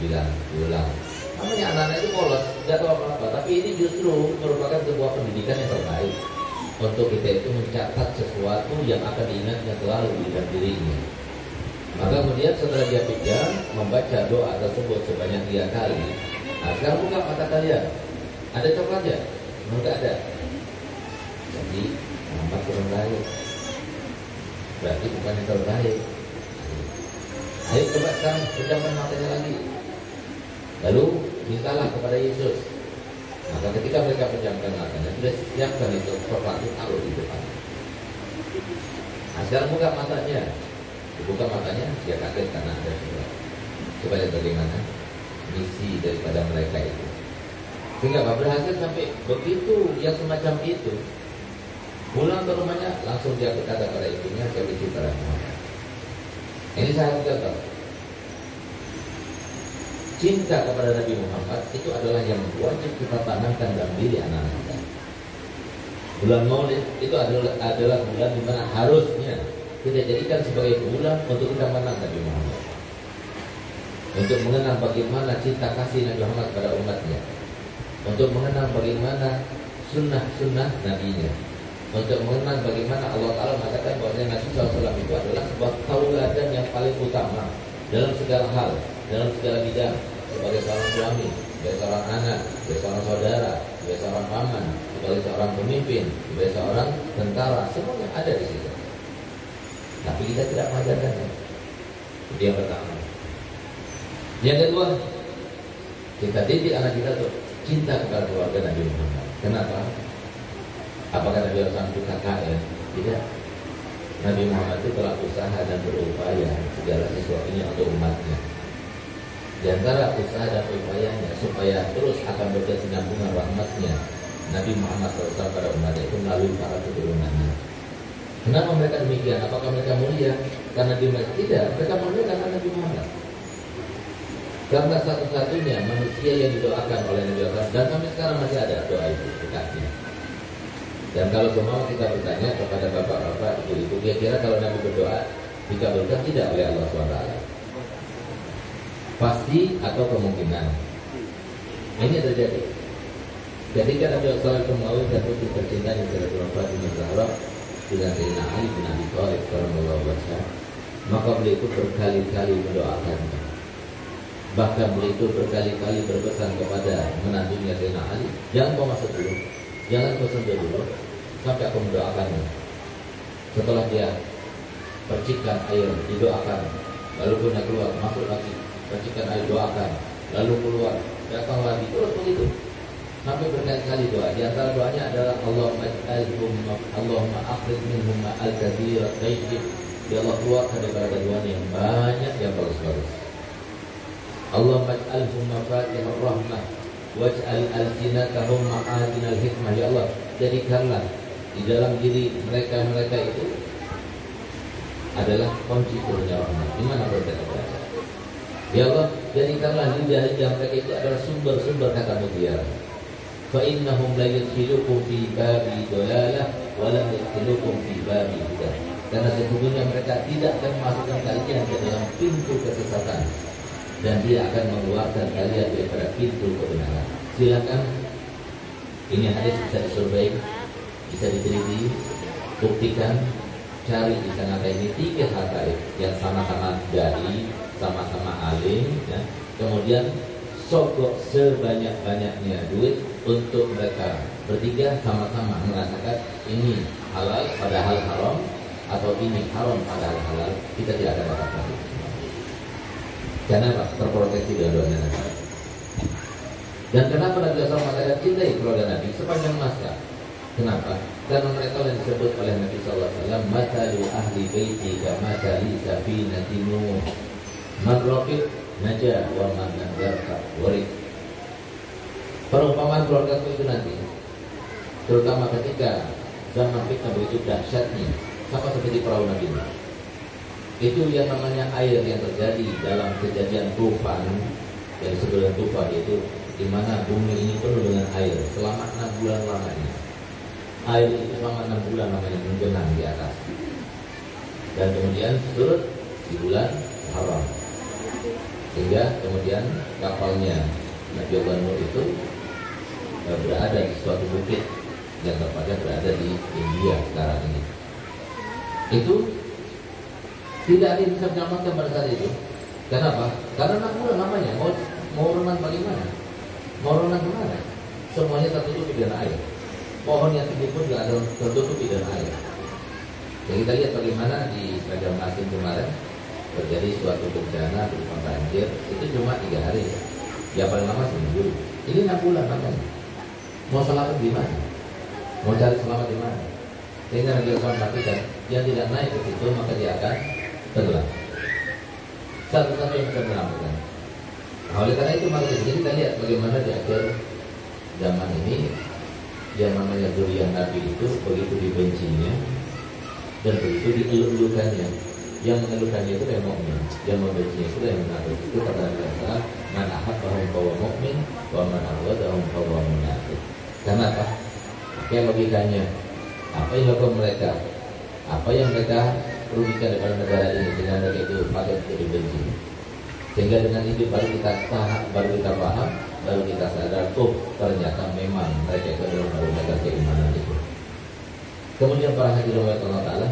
Speaker 4: Diulang. Namanya anak-anak itu polos, tidak tahu apa-apa. Tapi ini justru merupakan sebuah pendidikan yang terbaik untuk kita itu mencatat sesuatu yang akan diingatnya selalu di dalam dirinya. Maka kemudian setelah dia pijam membaca doa tersebut sebanyak 3 kali. Nah, sekarang buka mata kalian. Ada coklatnya? Enggak ada. Jadi Muhammad kurang baik. Berarti bukan yang terbaik. Ayo coba sekarang pejamkan matanya lagi. Lalu mintalah kepada Yesus. Maka ketika mereka pejamkan matanya, sudah siapkan itu coklat itu taruh di depan. Nah, sekarang buka matanya. Dibuka matanya, dia kaget karena ada coklat. Coba lihat bagaimana misi daripada mereka itu. Sehingga berhasil sampai begitu yang semacam itu. Pulang ke rumahnya langsung dia berkata pada ibunya, saya benci pada Muhammad. Ini saya kata, cinta kepada Nabi Muhammad itu adalah yang wajib kita tanamkan dalam diri anak-anak kita. Bulan Maulid itu adalah bulan di mana harusnya kita jadikan sebagai bulan untuk kita mengenang Nabi Muhammad, untuk mengenang bagaimana cinta kasih Nabi Muhammad pada umatnya, untuk mengenang bagaimana sunnah-sunnah nabinya, untuk mengenang bagaimana Allah Ta'ala mengatakan bahwa Nabi SAW itu adalah sebuah tauladan yang paling utama dalam segala hal, dalam segala bidang, sebagai seorang suami, sebagai seorang anak, sebagai seorang saudara, sebagai seorang paman, sebagai seorang pemimpin, sebagai seorang tentara, semuanya ada di situ. Tapi kita tidak mengajarkannya. Itu yang pertama. Yang kedua, kita didik anak kita untuk cinta kepada keluarga Nabi Muhammad. Kenapa? Apakah Nabi Muhammad itu KKN? Tidak. Nabi Muhammad itu telah usaha dan berupaya segala sesuatunya untuk umatnya. Di antara usaha dan upayanya supaya terus akan berkesinambungan rahmatnya Nabi Muhammad SAW pada umatnya itu melalui para keturunannya. Kenapa mereka demikian? Apakah mereka mulia karena di mereka? Tidak, mereka mulia karena Nabi Muhammad. Karena satu-satunya manusia yang didoakan oleh Nabi Muhammad, dan sampai sekarang masih ada doa itu dekatnya. Dan kalau semua kita bertanya kepada bapak-bapak, ibu-ibu, kira-kira kalau Nabi berdoa dikabulkan tidak oleh Allah SWT? Pasti atau kemungkinan? Ini terjadi. Ketika Nabi SAW mengawin dan putri tercinta yang Sayyidatul Fatimah Zahra dengan Sayyidina Ali bin Abi Thalib radhiyallahu anhu, maka beliau itu berkali-kali mendoakannya. Bahkan beliau itu berkali-kali berpesan kepada menantunya Sayyidina Ali, jangan kau masuk dulu, jangan kau sentuh dulu, sampai aku mendoakanmu. Setelah dia percikan air, didoakan, lalu punya keluar, masuk lagi, percikan air, doakan, lalu keluar, datang lagi, terus begitu. Sampai berkali-kali doa. Di antara doanya adalah Allahumma akhrij minhum al-katsira tayyib. Ya Allah, keluarkan daripada keduanya yang banyak yang bagus-bagus. Allahumma ij'alhum mafatihur rahmah waj'al alsinatahum ma'adinal hikmah. Ya Allah, jadikanlah di dalam diri mereka itu adalah kunci turunnya rahmat. Di mana mereka berada? Ya Allah, jadikanlah lidah-lidah mereka itu adalah sumber-sumber kata mutiara. Fa innahum la yadkhilukum fi babi dalalah wa la yadkhilukum fi babi huda. Karena sesungguhnya mereka tidak akan memasukkan kalian ke dalam pintu kesesatan, dan dia akan mengeluarkan kalian daripada pintu kebenaran. Silakan, ini hadis bisa disurvey, bisa diteliti, buktikan, cari di sana ini 3 habaib yang sama-sama dai, sama-sama alim, ya. Kemudian sogok sebanyak-banyaknya duit untuk mereka bertiga sama-sama merasakan ini halal padahal haram, atau ini haram padahal halal. Kita tidak akan dapatkan. Karena terproteksi dua-duanya. Dan kenapa Nabi SAW mengatakan cintai keluarga Nabi sepanjang masa? Kenapa? Karena mereka yang disebut oleh Nabi SAW, masalu ahli baiti kamasali safinati Nuh, man raqib najah wa man yarqa warid. Perumpamaan keluarga itu nanti, terutama ketika zaman fitnah begitu dahsyatnya, sama seperti perahu Nabi Nuh. Itu yang namanya air yang terjadi dalam kejadian tufan, yang disebut dengan tufan, itu di mana bumi ini penuh dengan air selama 6 bulan lamanya. Air itu selama 6 bulan namanya menggenang di atas, dan kemudian surut di bulan Haram, sehingga kemudian kapalnya Nabi Allah Nuh itu berada di suatu bukit yang tepatnya berada di India sekarang ini. Itu tidak ada yang bisa menyelamatkan pada saat itu. Kenapa? Karena 6 bulan namanya. Mau renang bagaimana? Mau renang kemana? Semuanya tertutup dengan air. Pohon yang tinggi pun tidak ada tertutup dengan air. Jadi kita lihat bagaimana di Banjarmasin kemarin terjadi suatu bencana berupa banjir. Itu cuma 3 hari. Ya paling lama seminggu. Ini 6 bulan namanya. Mau selamat di mana? Mau cari selamat di mana? Sehingga Nabi SAW mengatakan, yang tidak naik ke situ maka dia akan tenggelam. Satu-satu yang bisa menyelamatkan. Nah, oleh karena itu maka kita lihat bagaimana di akhir zaman ini yang namanya zuriyah Nabi itu begitu dibencinya dan begitu dieluk-elukannya. Yang mengeluhkannya itu yang mukmin, yang membencinya itu yang munafik. Itu kata Nabi SAW, man ahabbahum fahuwa mu'min wa man abghadahum fahuwa munafik. Karena apa? Kayak logikanya, apa yang dilakukan mereka, apa yang mereka rugikan daripada negara ini, sehingga mereka itu patut dibenci. Sehingga dengan itu baru kita paham, baru kita sadar, oh ternyata memang mereka itu adalah mereka keimanan itu. Kemudian para hadirin Allah Ta'ala,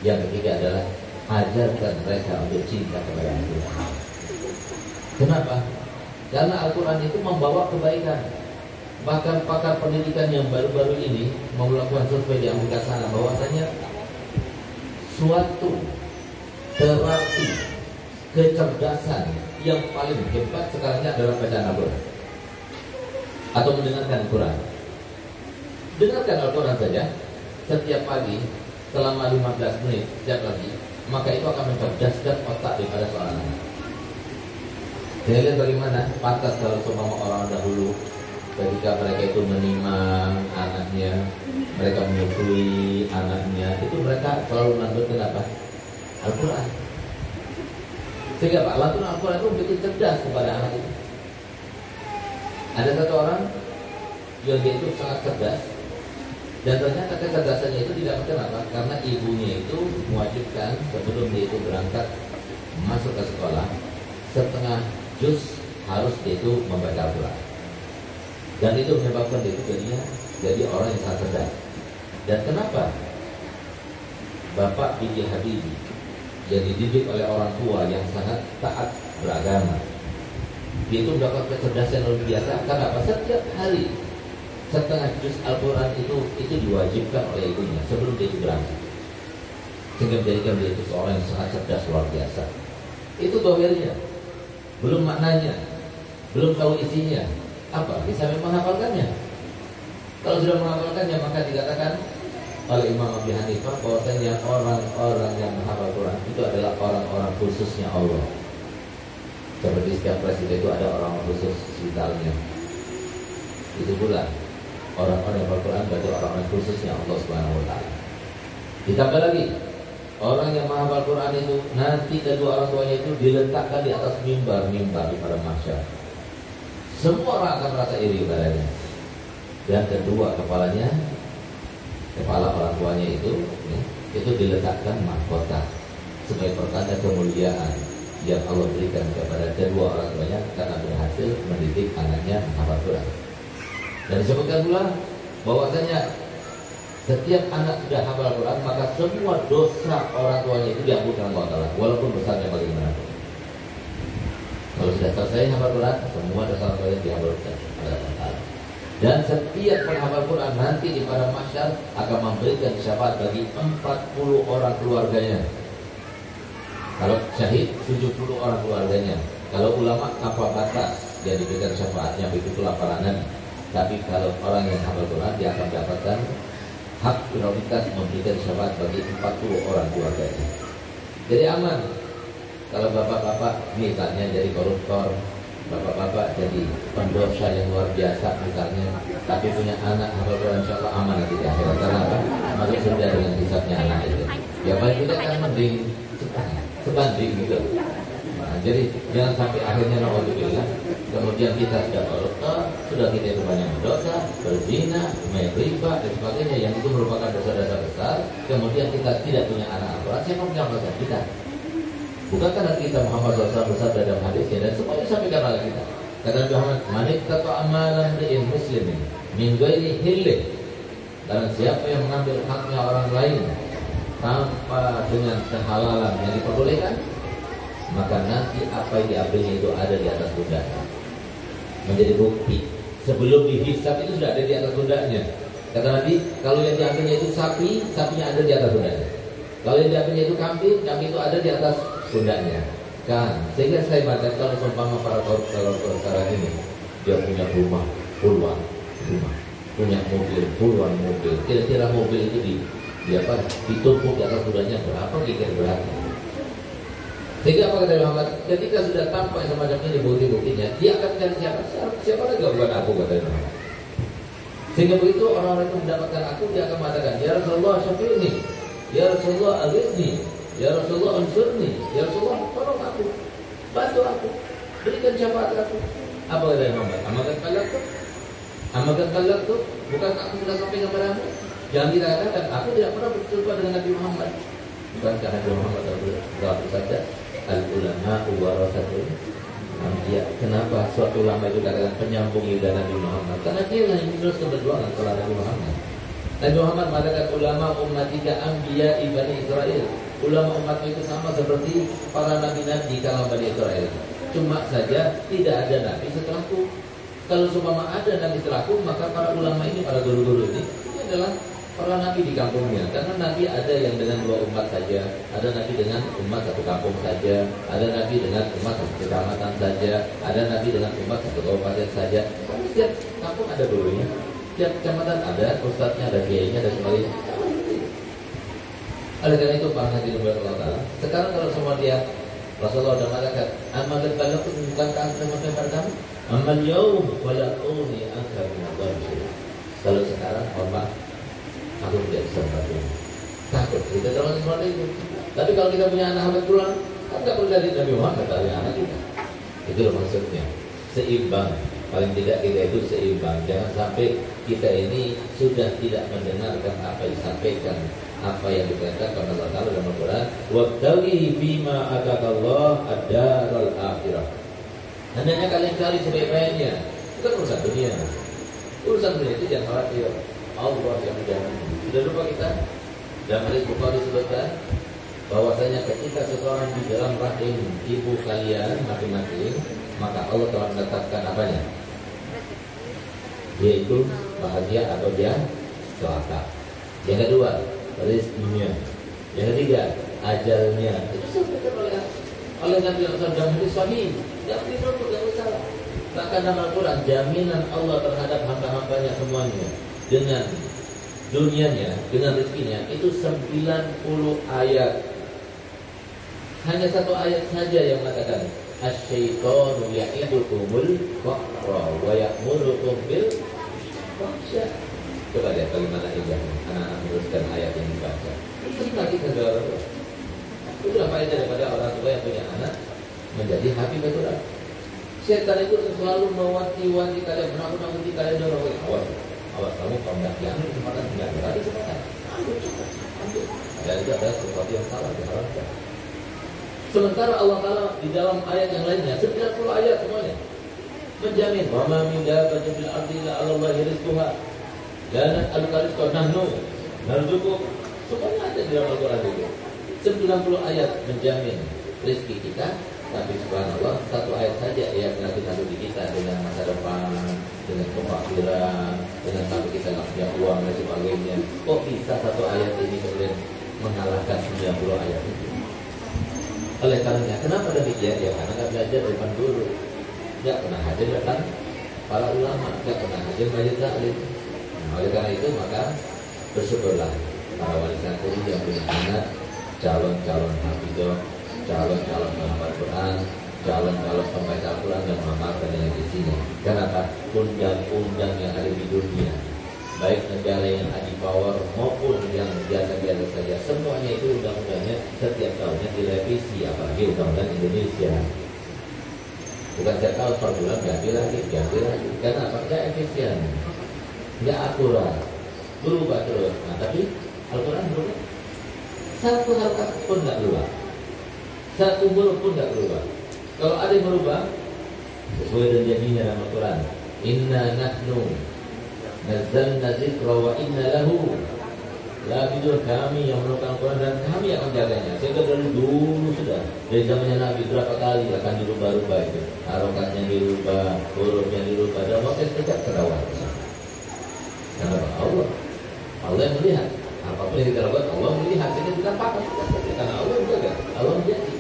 Speaker 4: yang ketiga adalah ajarkan mereka untuk cinta kepada Al-Quran. Kenapa? Karena Al-Quran itu membawa kebaikan. Bahkan pakar pendidikan yang baru-baru ini melakukan survei di Amerika sana, bahwasanya suatu terapi kecerdasan yang paling hebat sekarang ini adalah bacaan Al-Quran atau mendengarkan Al-Quran. Dengarkan Al-Quran saja setiap pagi selama 15 menit setiap pagi, maka itu akan mencerdaskan otak daripada seorang anak. Saya lihat bagaimana pantas kalau semua orang dahulu ketika mereka itu menimang anaknya, mereka menyusui anaknya, itu mereka selalu melanjutkan apa? Al-Quran. Sehingga Pak, lantunan Al-Quran itu begitu cerdas kepada anak itu. Ada satu orang yang dia itu sangat cerdas, dan ternyata kecerdasannya itu tidak kenapa? Karena ibunya itu mewajibkan sebelum dia itu berangkat masuk ke sekolah, setengah juz harus dia itu membaca Al-Quran. Dan itu menyebabkan dia itu jadi orang yang sangat cerdas. Dan kenapa Bapak B.J. Habibie yang dididik oleh orang tua yang sangat taat beragama, dia itu mendapat kecerdasan luar biasa? Karena apa? Setiap hari setengah juz Al-Quran itu diwajibkan oleh ibunya sebelum dia itu berangkat, sehingga menjadikan dia itu seorang yang sangat cerdas luar biasa. Itu dohirnya, belum maknanya, belum tahu isinya. Apa? Bisa menghafalkannya. Kalau sudah menghafalkannya, maka dikatakan oleh Imam Abu Hanifah bahwasanya orang-orang yang menghafal Quran itu adalah orang-orang khususnya Allah. Seperti setiap presiden itu ada orang khusus sekitarnya. Itu pula orang-orang yang menghafal Quran berarti orang-orang khususnya Allah Subhanahu wa taala. Ditambah lagi, orang yang menghafal Quran itu nanti kedua orang tuanya itu diletakkan di atas mimbar di pada mahsyar. Semua orang akan merasa iri padanya. Dan kedua kepala orang tuanya itu diletakkan mahkota sebagai pertanda kemuliaan yang Allah berikan kepada kedua orang tuanya karena berhasil mendidik anaknya menghafal Quran. Dan disebutkan pula bahwasanya setiap anak sudah hafal Quran, maka semua dosa orang tuanya itu diampunkan Allah Ta'ala, walaupun besarnya bagaimanapun. Kalau sudah selesai hafal Quran, semua dosa orang tuanya diampunkan oleh Allah Ta'ala. Dan setiap penghafal Quran nanti di pada mahsyar akan memberikan syafaat bagi 40 orang keluarganya. Kalau syahid 70 orang keluarganya. Kalau ulama apa batas yang diberikan syafaatnya, begitulah para nabi. Tapi kalau orang yang hafal Quran, dia akan mendapatkan hak prioritas memberikan syafaat bagi 40 orang keluarganya. Jadi aman. Kalau bapak-bapak misalnya jadi koruptor, bapak-bapak jadi pendosa yang luar biasa misalnya, tapi punya anak hafal Quran, insya Allah aman nanti di akhirat. Karena apa? Masuk surga dengan hisabnya anak itu. Ya paling tidak kan mending sebanding gitu. Nah, jadi jangan sampai akhirnya naudzubillah kemudian kita sudah koruptor, sudah kita itu banyak berdosa, berzina, main riba dan sebagainya yang itu merupakan dosa-dosa besar. Kemudian kita tidak punya anak Al-Quran, siapa punya dosa kita? Bukankah nanti kita Muhammad SAW bersabda dalam hadisnya dan semua disampaikan oleh kita. Kata Nabi Muhammad, "Man iqtata amalan ri'in muslimin min ghairi hillih." Dan siapa yang mengambil haknya orang lain tanpa dengan kehalalan yang diperbolehkan, maka nanti apa yang diambilnya itu ada di atas pundaknya. Menjadi bukti sebelum dihisab itu sudah ada di atas pundaknya. Kata Nabi, kalau yang diambilnya itu sapi, sapinya ada di atas pundaknya. Kalau yang diambilnya itu kambing, kambing itu ada di atas pundaknya. Kan, sehingga saya baca kalau seumpama para koruptor sekarang ini dia punya rumah puluhan rumah, punya mobil puluhan mobil, kira-kira mobil itu ditumpuk di atas pundaknya berapa kira-kira beratnya? Sehingga apa kata Muhammad, ketika sudah tampak semacam ini bukti-buktinya, dia akan cari siapa lagi bukan aku, kata Muhammad. Sehingga begitu orang-orang itu mendapatkan aku, dia akan mengatakan, ya Rasulullah syafi'ni, ya Rasulullah aghithni, ya Rasulullah ansurni, ya Rasulullah tolong aku, bantu aku, berikan syafaat aku. Apa kata Muhammad? Amakan kalaktu, bukan aku sudah sampaikan kepadamu? Jangan kita katakan, aku tidak pernah berjumpa dengan Nabi Muhammad. Bukankah Nabi Muhammad bersabda, al-ulama warasatul anbiya. Kenapa suatu ulama itu katakan penyambung lidah Nabi Muhammad? Karena dia yang menerus keberjuangan setelah Nabi Muhammad. Nabi Muhammad mengatakan ulama ummatika anbiya Bani Israel. Ulama umatmu itu sama seperti para nabi-nabi kalangan Bani Israel. Cuma saja tidak ada nabi setelahku. Kalau seumpama ada nabi setelahku, maka para ulama ini, para guru-guru ini adalah para nabi di kampungnya. Karena nabi ada yang dengan 2 umat saja, ada nabi dengan umat 1 kampung saja, ada nabi dengan umat 1 kecamatan saja, ada nabi dengan umat 1 kabupaten saja. Karena setiap kampung ada gurunya, setiap kecamatan ada ustadznya, ada kiainya, ada sebagainya. Oleh karena itu para hadirin Allah Ta'ala, sekarang kalau semua dia Rasulullah sudah mengatakan, amal balagh bukankah saya mendengar kamu? Amal yaum wala uni angka min Allah. Kalau sekarang Allah aku tidak bisa membantu. Takut kita terlalu seperti itu. Tapi kalau kita punya anak hafal Quran, kan nggak perlu dari Nabi Muhammad dari anak kita. Itu loh maksudnya. Seimbang. Paling tidak kita itu seimbang. Jangan sampai kita ini sudah tidak mendengarkan apa yang disampaikan, apa yang diperintahkan Allah Taala dalam Al-Quran. Wabtaghi bima atakallah ad-daral akhirah. Hendaknya kalian cari sebaik-baiknya. Bukan urusan dunia. Urusan dunia itu jangan khawatir. Allah yang menjamin. Sudah lupa kita dalam hadis Bukhari disebutkan bahwasanya ketika seseorang di dalam rahim ibu kalian masing-masing, maka Allah telah menetapkan apanya? Yaitu bahagia atau dia celaka. Yang kedua, rezekinya. Yang ketiga, ajalnya. Itu sebutkan oleh Nabi Muhammad dalam hadis sahih. Jangan dirubah, jangan salah. Bahkan dalam Al-Quran jaminan Allah terhadap hamba-hambanya semuanya dengan dunianya, dengan rezekinya itu 90 ayat. Hanya 1 ayat saja yang mengatakan asy-syaitanu ya'idukumul faqra wa ya'murukum bil fahsya. Coba lihat bagaimana indahnya anak-anak meneruskan ayat yang dibaca. Terima kita saudara. Itulah faedah daripada orang tua yang punya anak menjadi hafiz Al-Quran. Setan itu selalu mewanti-wanti kalian, menakut-nakuti kalian, dorong awas kamu kalau nggak diambil kesempatan, nggak ada kesempatan, ambil. Dan itu adalah sesuatu yang salah, diharamkan. Sementara Allah Taala di dalam ayat yang lainnya 90 ayat semuanya menjamin wa ma min dabbatin fil ardi illa 'ala Allahi rizquha la nas'aluka rizqan nahnu narzuquk. Semuanya ada di dalam Al-Quran itu. 90 ayat menjamin rezeki kita. Tapi subhanallah 1 ayat saja yang menakut-nakuti kita dengan masa depan, dengan kefakiran, dengan sampai kita nggak punya uang dan sebagainya. Kok bisa 1 ayat ini kemudian mengalahkan 90 ayat itu? Oleh karenanya, kenapa demikian? Ya karena nggak belajar dari depan guru, nggak pernah hadir depan para ulama, nggak pernah hadir majelis taklim. Nah, oleh karena itu maka bersyukurlah para wali santri yang punya anak calon-calon hafidh, calon-calon penghafal Quran, calon-calon pembaca Al-Quran dan mengamalkan yang di sini. Kenapa? Undang-undang yang ada di dunia, baik negara yang adipower maupun yang biasa-biasa saja, semuanya itu undang-undangnya setiap tahunnya direvisi, apalagi undang-undang Indonesia. Bukan setiap tahun, per bulan ganti lagi. Kenapa? Nggak efisien, nggak akurat, berubah terus. Nah, tapi Al-Quran berubah, 1 harakat pun nggak berubah, 1 huruf pun nggak berubah. Kalau ada yang berubah, sesuai dengan janjinya dalam Al-Quran, inna nahnu nazzalna dzikra wa inna lahu labidun. Kami yang menurunkan Al-Quran dan kami akan jaganya. Sehingga dari dulu sudah, dari zamannya Nabi berapa kali akan dirubah-rubah itu, harokatnya dirubah, hurufnya dirubah, dalam waktu sekejap terawat. Kenapa? Allah yang melihat. Apapun yang kita lakukan, Allah melihat. Sehingga kita paham, karena Allah menjaga, Allah menjadi.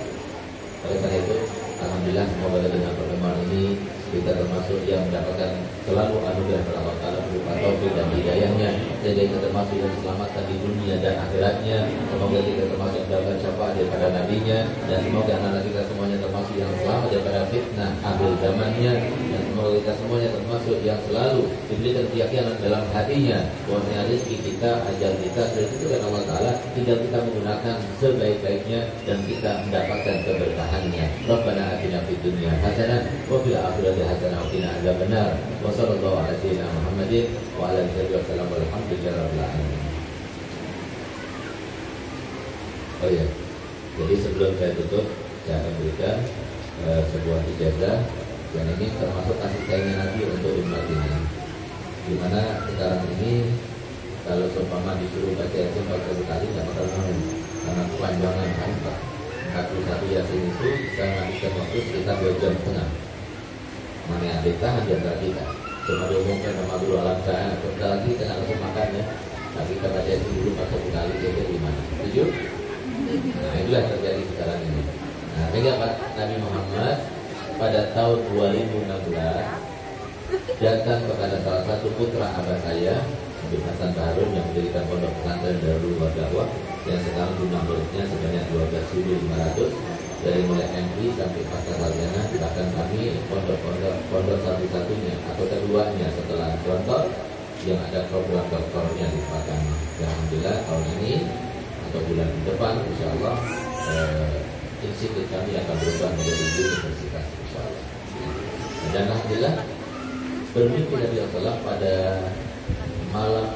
Speaker 4: Oleh karena itu, alhamdulillah semoga dengan pertemuan ini kita termasuk yang mendapatkan selalu anugerah Allah Taala berupa taufik dan hidayahnya, sehingga kita termasuk yang diselamatkan di dunia dan akhiratnya. Semoga kita termasuk yang mendapatkan syafaat daripada nabinya, dan semoga anak-anak kita semuanya termasuk yang selamat daripada fitnah akhir zamannya, dan semoga kita semuanya termasuk yang selalu diberikan keyakinan dalam hatinya bahwa rezeki kita, ajal kita sudah ditentukan Allah Taala, tinggal kita menggunakan sebaik-baiknya dan kita mendapatkan keberkahannya. Rabbana atina fid dunya hasanah wa fil akhirati hasanah wa qina adzabannar. Wa sallallahu ala sayyidina Muhammadin wa ala alihi wasallam walhamdulillahi rabbil alamin. Oh ya, jadi sebelum saya tutup, saya akan berikan sebuah ijazah yang ini termasuk kasih sayangnya Nabi untuk umat ini. Dimana sekarang ini kalau seumpama disuruh baca Yasin 40 kali nggak bakal mau, karena kepanjangan kan 41 Yasin itu bisa menghabiskan waktu sekitar 2 jam setengah. Mana yang ada tahan di antara kita, cuma diumumkan sama guru alam saya, sebentar lagi kita nggak langsung makan ya, tapi kita baca itu dulu maka kali jadi gimana? Setuju? Nah itulah yang terjadi sekarang ini. Nah sehingga Nabi Muhammad pada tahun 2016 datang kepada salah satu putra abah saya, Habib Hasan Baharun, yang mendirikan pondok pesantren Darul Dakwah yang sekarang jumlah muridnya sebanyak 12.500 dari mulai MI sampai Pasar Sarjana. Bahkan kami pondok satu-satunya atau keduanya setelah Contoh yang ada program doktornya di Patama. Alhamdulillah tahun ini atau bulan depan insya Allah institut kami akan berubah menjadi universitas insya Allah. Dan alhamdulillah bermimpi Nabi Allah pada malam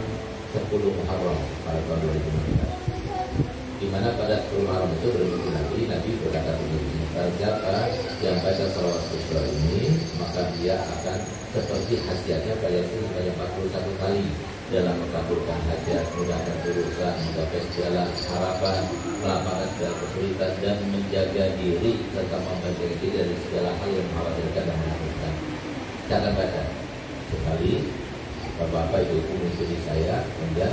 Speaker 4: 10 Muharram pada tahun 2016, di mana pada 10 Muharram itu bermimpi Nabi berkata begini, siapa yang baca salawat Busra ini maka dia akan seperti hajatnya bayar sebanyak 41 kali dalam mengabulkan hajat, mudahkan urusan, menggapai segala harapan, melapangkan segala kesulitan, dan menjaga diri serta membantu diri dari segala hal yang mengkhawatirkan dan menakutkan. Jangan baca sekali bapak-bapak itu mengikuti saya, kemudian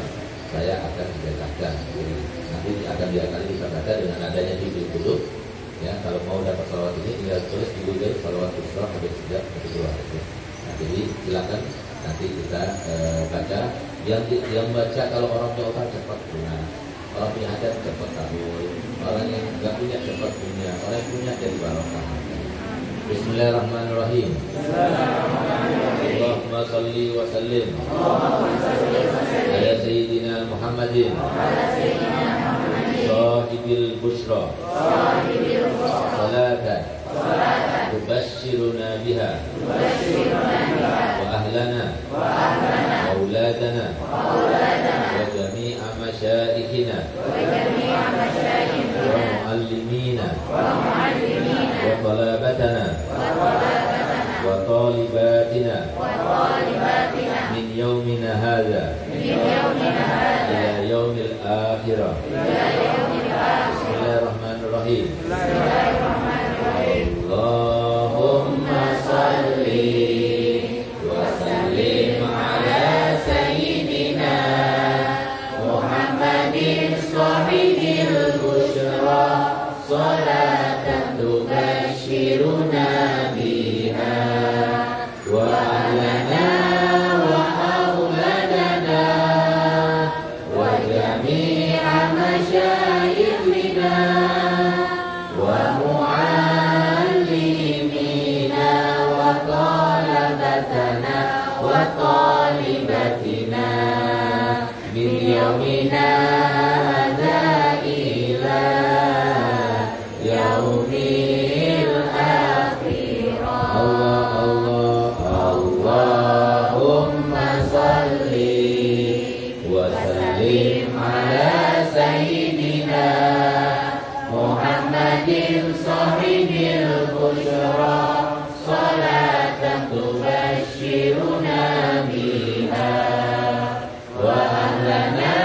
Speaker 4: saya akan dibacakan. Jadi nanti akan diakali kita baca dengan adanya video dulu. Ya, kalau mau dapat salawat ini tinggal tulis di Google salawat Busra habis sejak kedua. Nah, jadi silakan nanti kita baca. Yang baca kalau orang tua cepat punya, orang punya hajat cepat kabul, orang yang nggak punya cepat punya, orang yang punya jadi barokah. Bismillahirrahmanirrahim. Allahumma salli wa sallim ala Sayyidina Muhammadin Sahibil Busra Salatan Tubashiruna biha wa ahlana wa auladana wa jami'a masyaikhina wa muallimina wa talabatana wa talibatina min yawmina hadha ila yawmil akhirah. Bismillahirrahmanirrahim. Allahumma salli wa sallim ala sayyidina Muhammadin sahibil busyra salatan tubashiruna biha wa ahlana wa auladana wa jami'a masyayikhina wa muallimina wa talabatana wa talibatina min yawmina hadha ila yaumil akhirah. Allahumma salli wa sallim ala sayyidina Muhammadin sahibil busyra salatan tubashiruna biha wa ahlana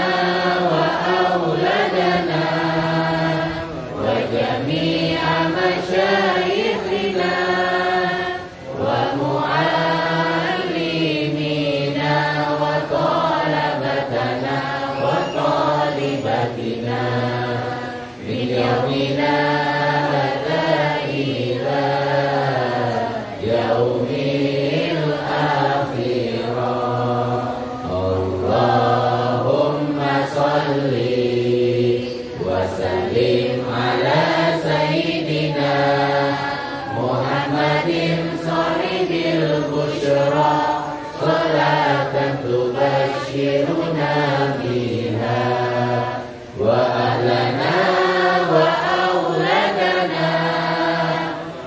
Speaker 4: wa auladana wa jami'a masyayikhina wa muallimina wa talabatana wa talibatina min yawmina hadha ila yaumil akhirah. Allahumma salli wa sallim ala sayyidina Muhammadin sahibil busyra salatan tubashiruna biha wa ahlana wa auladana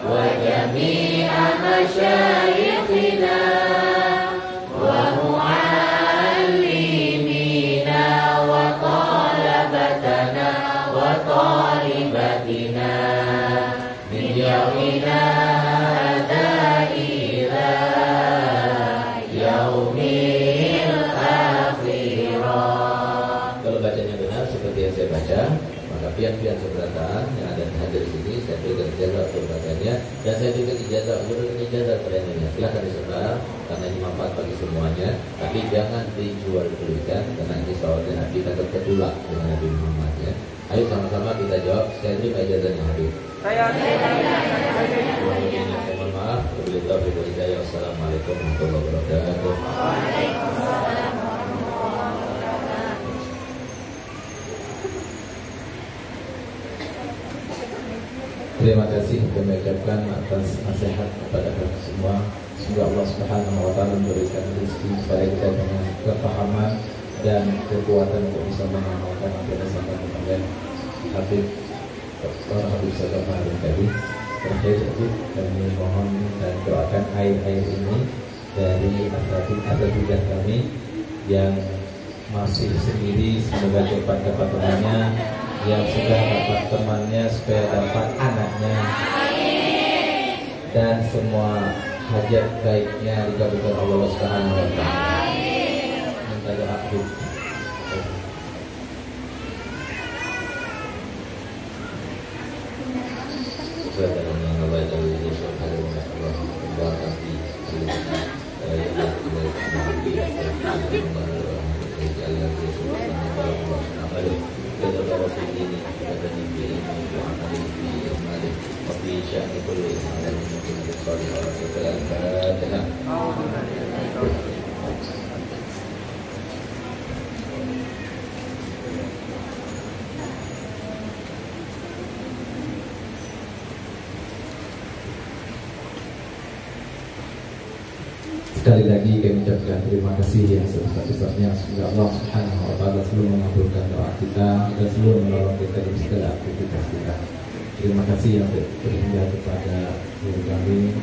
Speaker 4: wa jami'a masyayikhina wa muallimina wa talabatana wa talibatina min yawmina hadha ila yaumil akhirah. Kalau juga ijazah, udah ijazah trainingnya. Silahkan disebar karena ini manfaat bagi semuanya. Tapi jangan dijual belikan karena ini soalnya Nabi takut ketulak dengan Nabi Muhammad ya. Ayo sama-sama kita jawab. Saya terima ijazahnya Habib. Saya mohon maaf. Wabillahi taufiq wal hidayah. Wassalamualaikum warahmatullahi wabarakatuh.
Speaker 2: Terima kasih kami ucapkan atas nasihat kepada kami semua. Semoga Allah Subhanahu wa taala memberikan rezeki supaya kita dengan kepahaman dan kekuatan untuk bisa mengamalkan apa yang disampaikan oleh Habib Dr. Habib Saddam Harim tadi. Terakhir itu kami mohon dan doakan air-air ini dari atlet kami yang masih sendiri, semoga cepat dapat temannya, yang sudah dapat temannya supaya dapat anaknya, dan semua hajat baiknya dikabulkan Allah Subhanahu wa taala. Minta doa dulu. Sekali lagi kami ucapkan terima kasih yang sebesar-besarnya. Semoga Allah Subhanahu wa taala selalu mengabulkan doa kita dan selalu menolong kita di segala aktivitas kita. Terima kasih yang terhingga kepada guru kami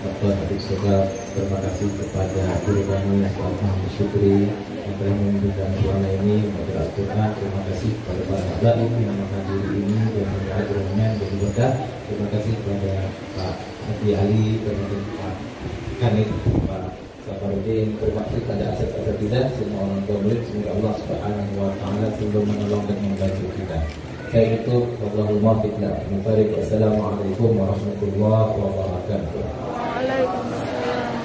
Speaker 2: Dr. Habib Saddam. Terima kasih kepada guru kami Ustaz Muhammad Syukri yang telah memberikan suara ini membaca Al-Quran. Terima kasih kepada para habaib yang menghadiri ini dan mengajarkan dan berkah. Terima kasih kepada Pak Haji Ali, kemudian Pak Kanit, Pak Safarudin. Terima kasih kepada aset-aset kita, semua orang tua murid. Semoga Allah Subhanahu wa taala selalu menolong dan membantu kita. Saya itu Wallahul muwaffiq ila aqwamit thoriq. Wassalamualaikum warahmatullahi wabarakatuh. Waalaikumsalam.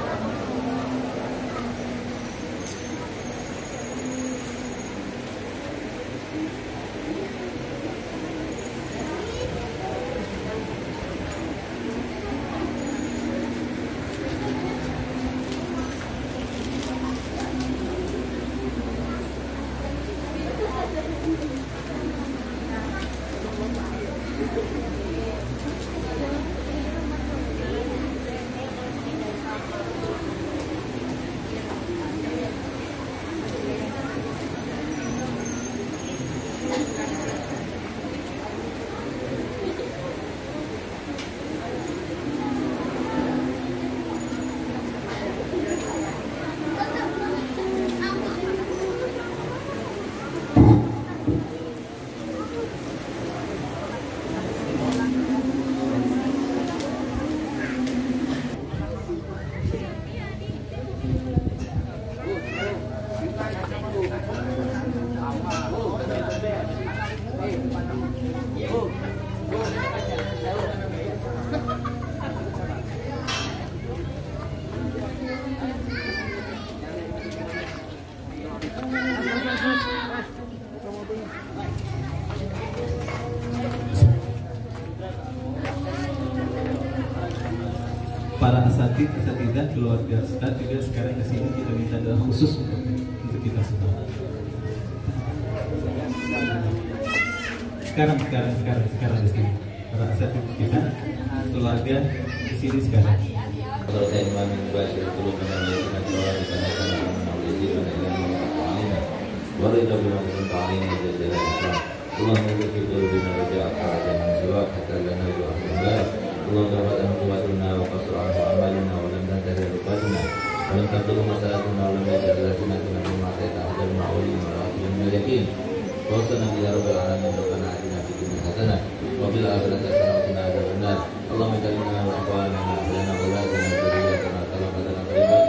Speaker 2: Para asatidzah keluarga Ustaz juga sekarang ke sini kita minta doa khusus untuk kita semua. Sekarang di sini para asatidzah kita keluarga di sini sekarang.
Speaker 4: Kalau saya imam membashir qulub min al-yamin wa ditanahkan min al-yadi wa al-yamini wa ridha bil ta'alina jalla Islam. Allahumma ij'al qulubana raja'a dan jawab hatta lana wa ahmad. Allah ta'ala quwwatuna wa qasra amalina wa lam tadri rubatuna wa lam tadri masalatuna wa lam tadri lakinatuna bima ta'ala ma'awli wa rahmin yakin. Wa sallallahu ila rabbil alamin rabbana atina fid dunya hasanah wa fil akhirati hasanah wa qina adzabannar. Allahumma ja'alna wa aqwana lana wa la tanazilna talaqana qaribatina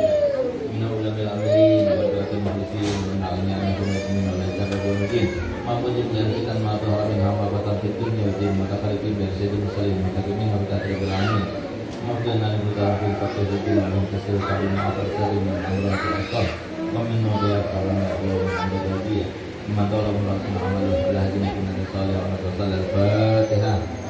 Speaker 4: min ulamil amilin wa batil muhlisin min alina min al-jannah mungkin. Maupun dijadikan mata orang yang hamba batal fitur nyutin mata kalikin dan sedih muslim mata kini harus terjadi Maulana Ibrahim Fatihudin Al-Kasir Karim Al-Kasir Al-Amrah Al-Asqal Wamin Nabiya Kalama Al-Amrah Al-Amrah Mantola Mulaksana Amal Al-Hajim Al-Hajim Al-Hajim Al-Fatihah.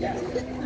Speaker 3: Ya.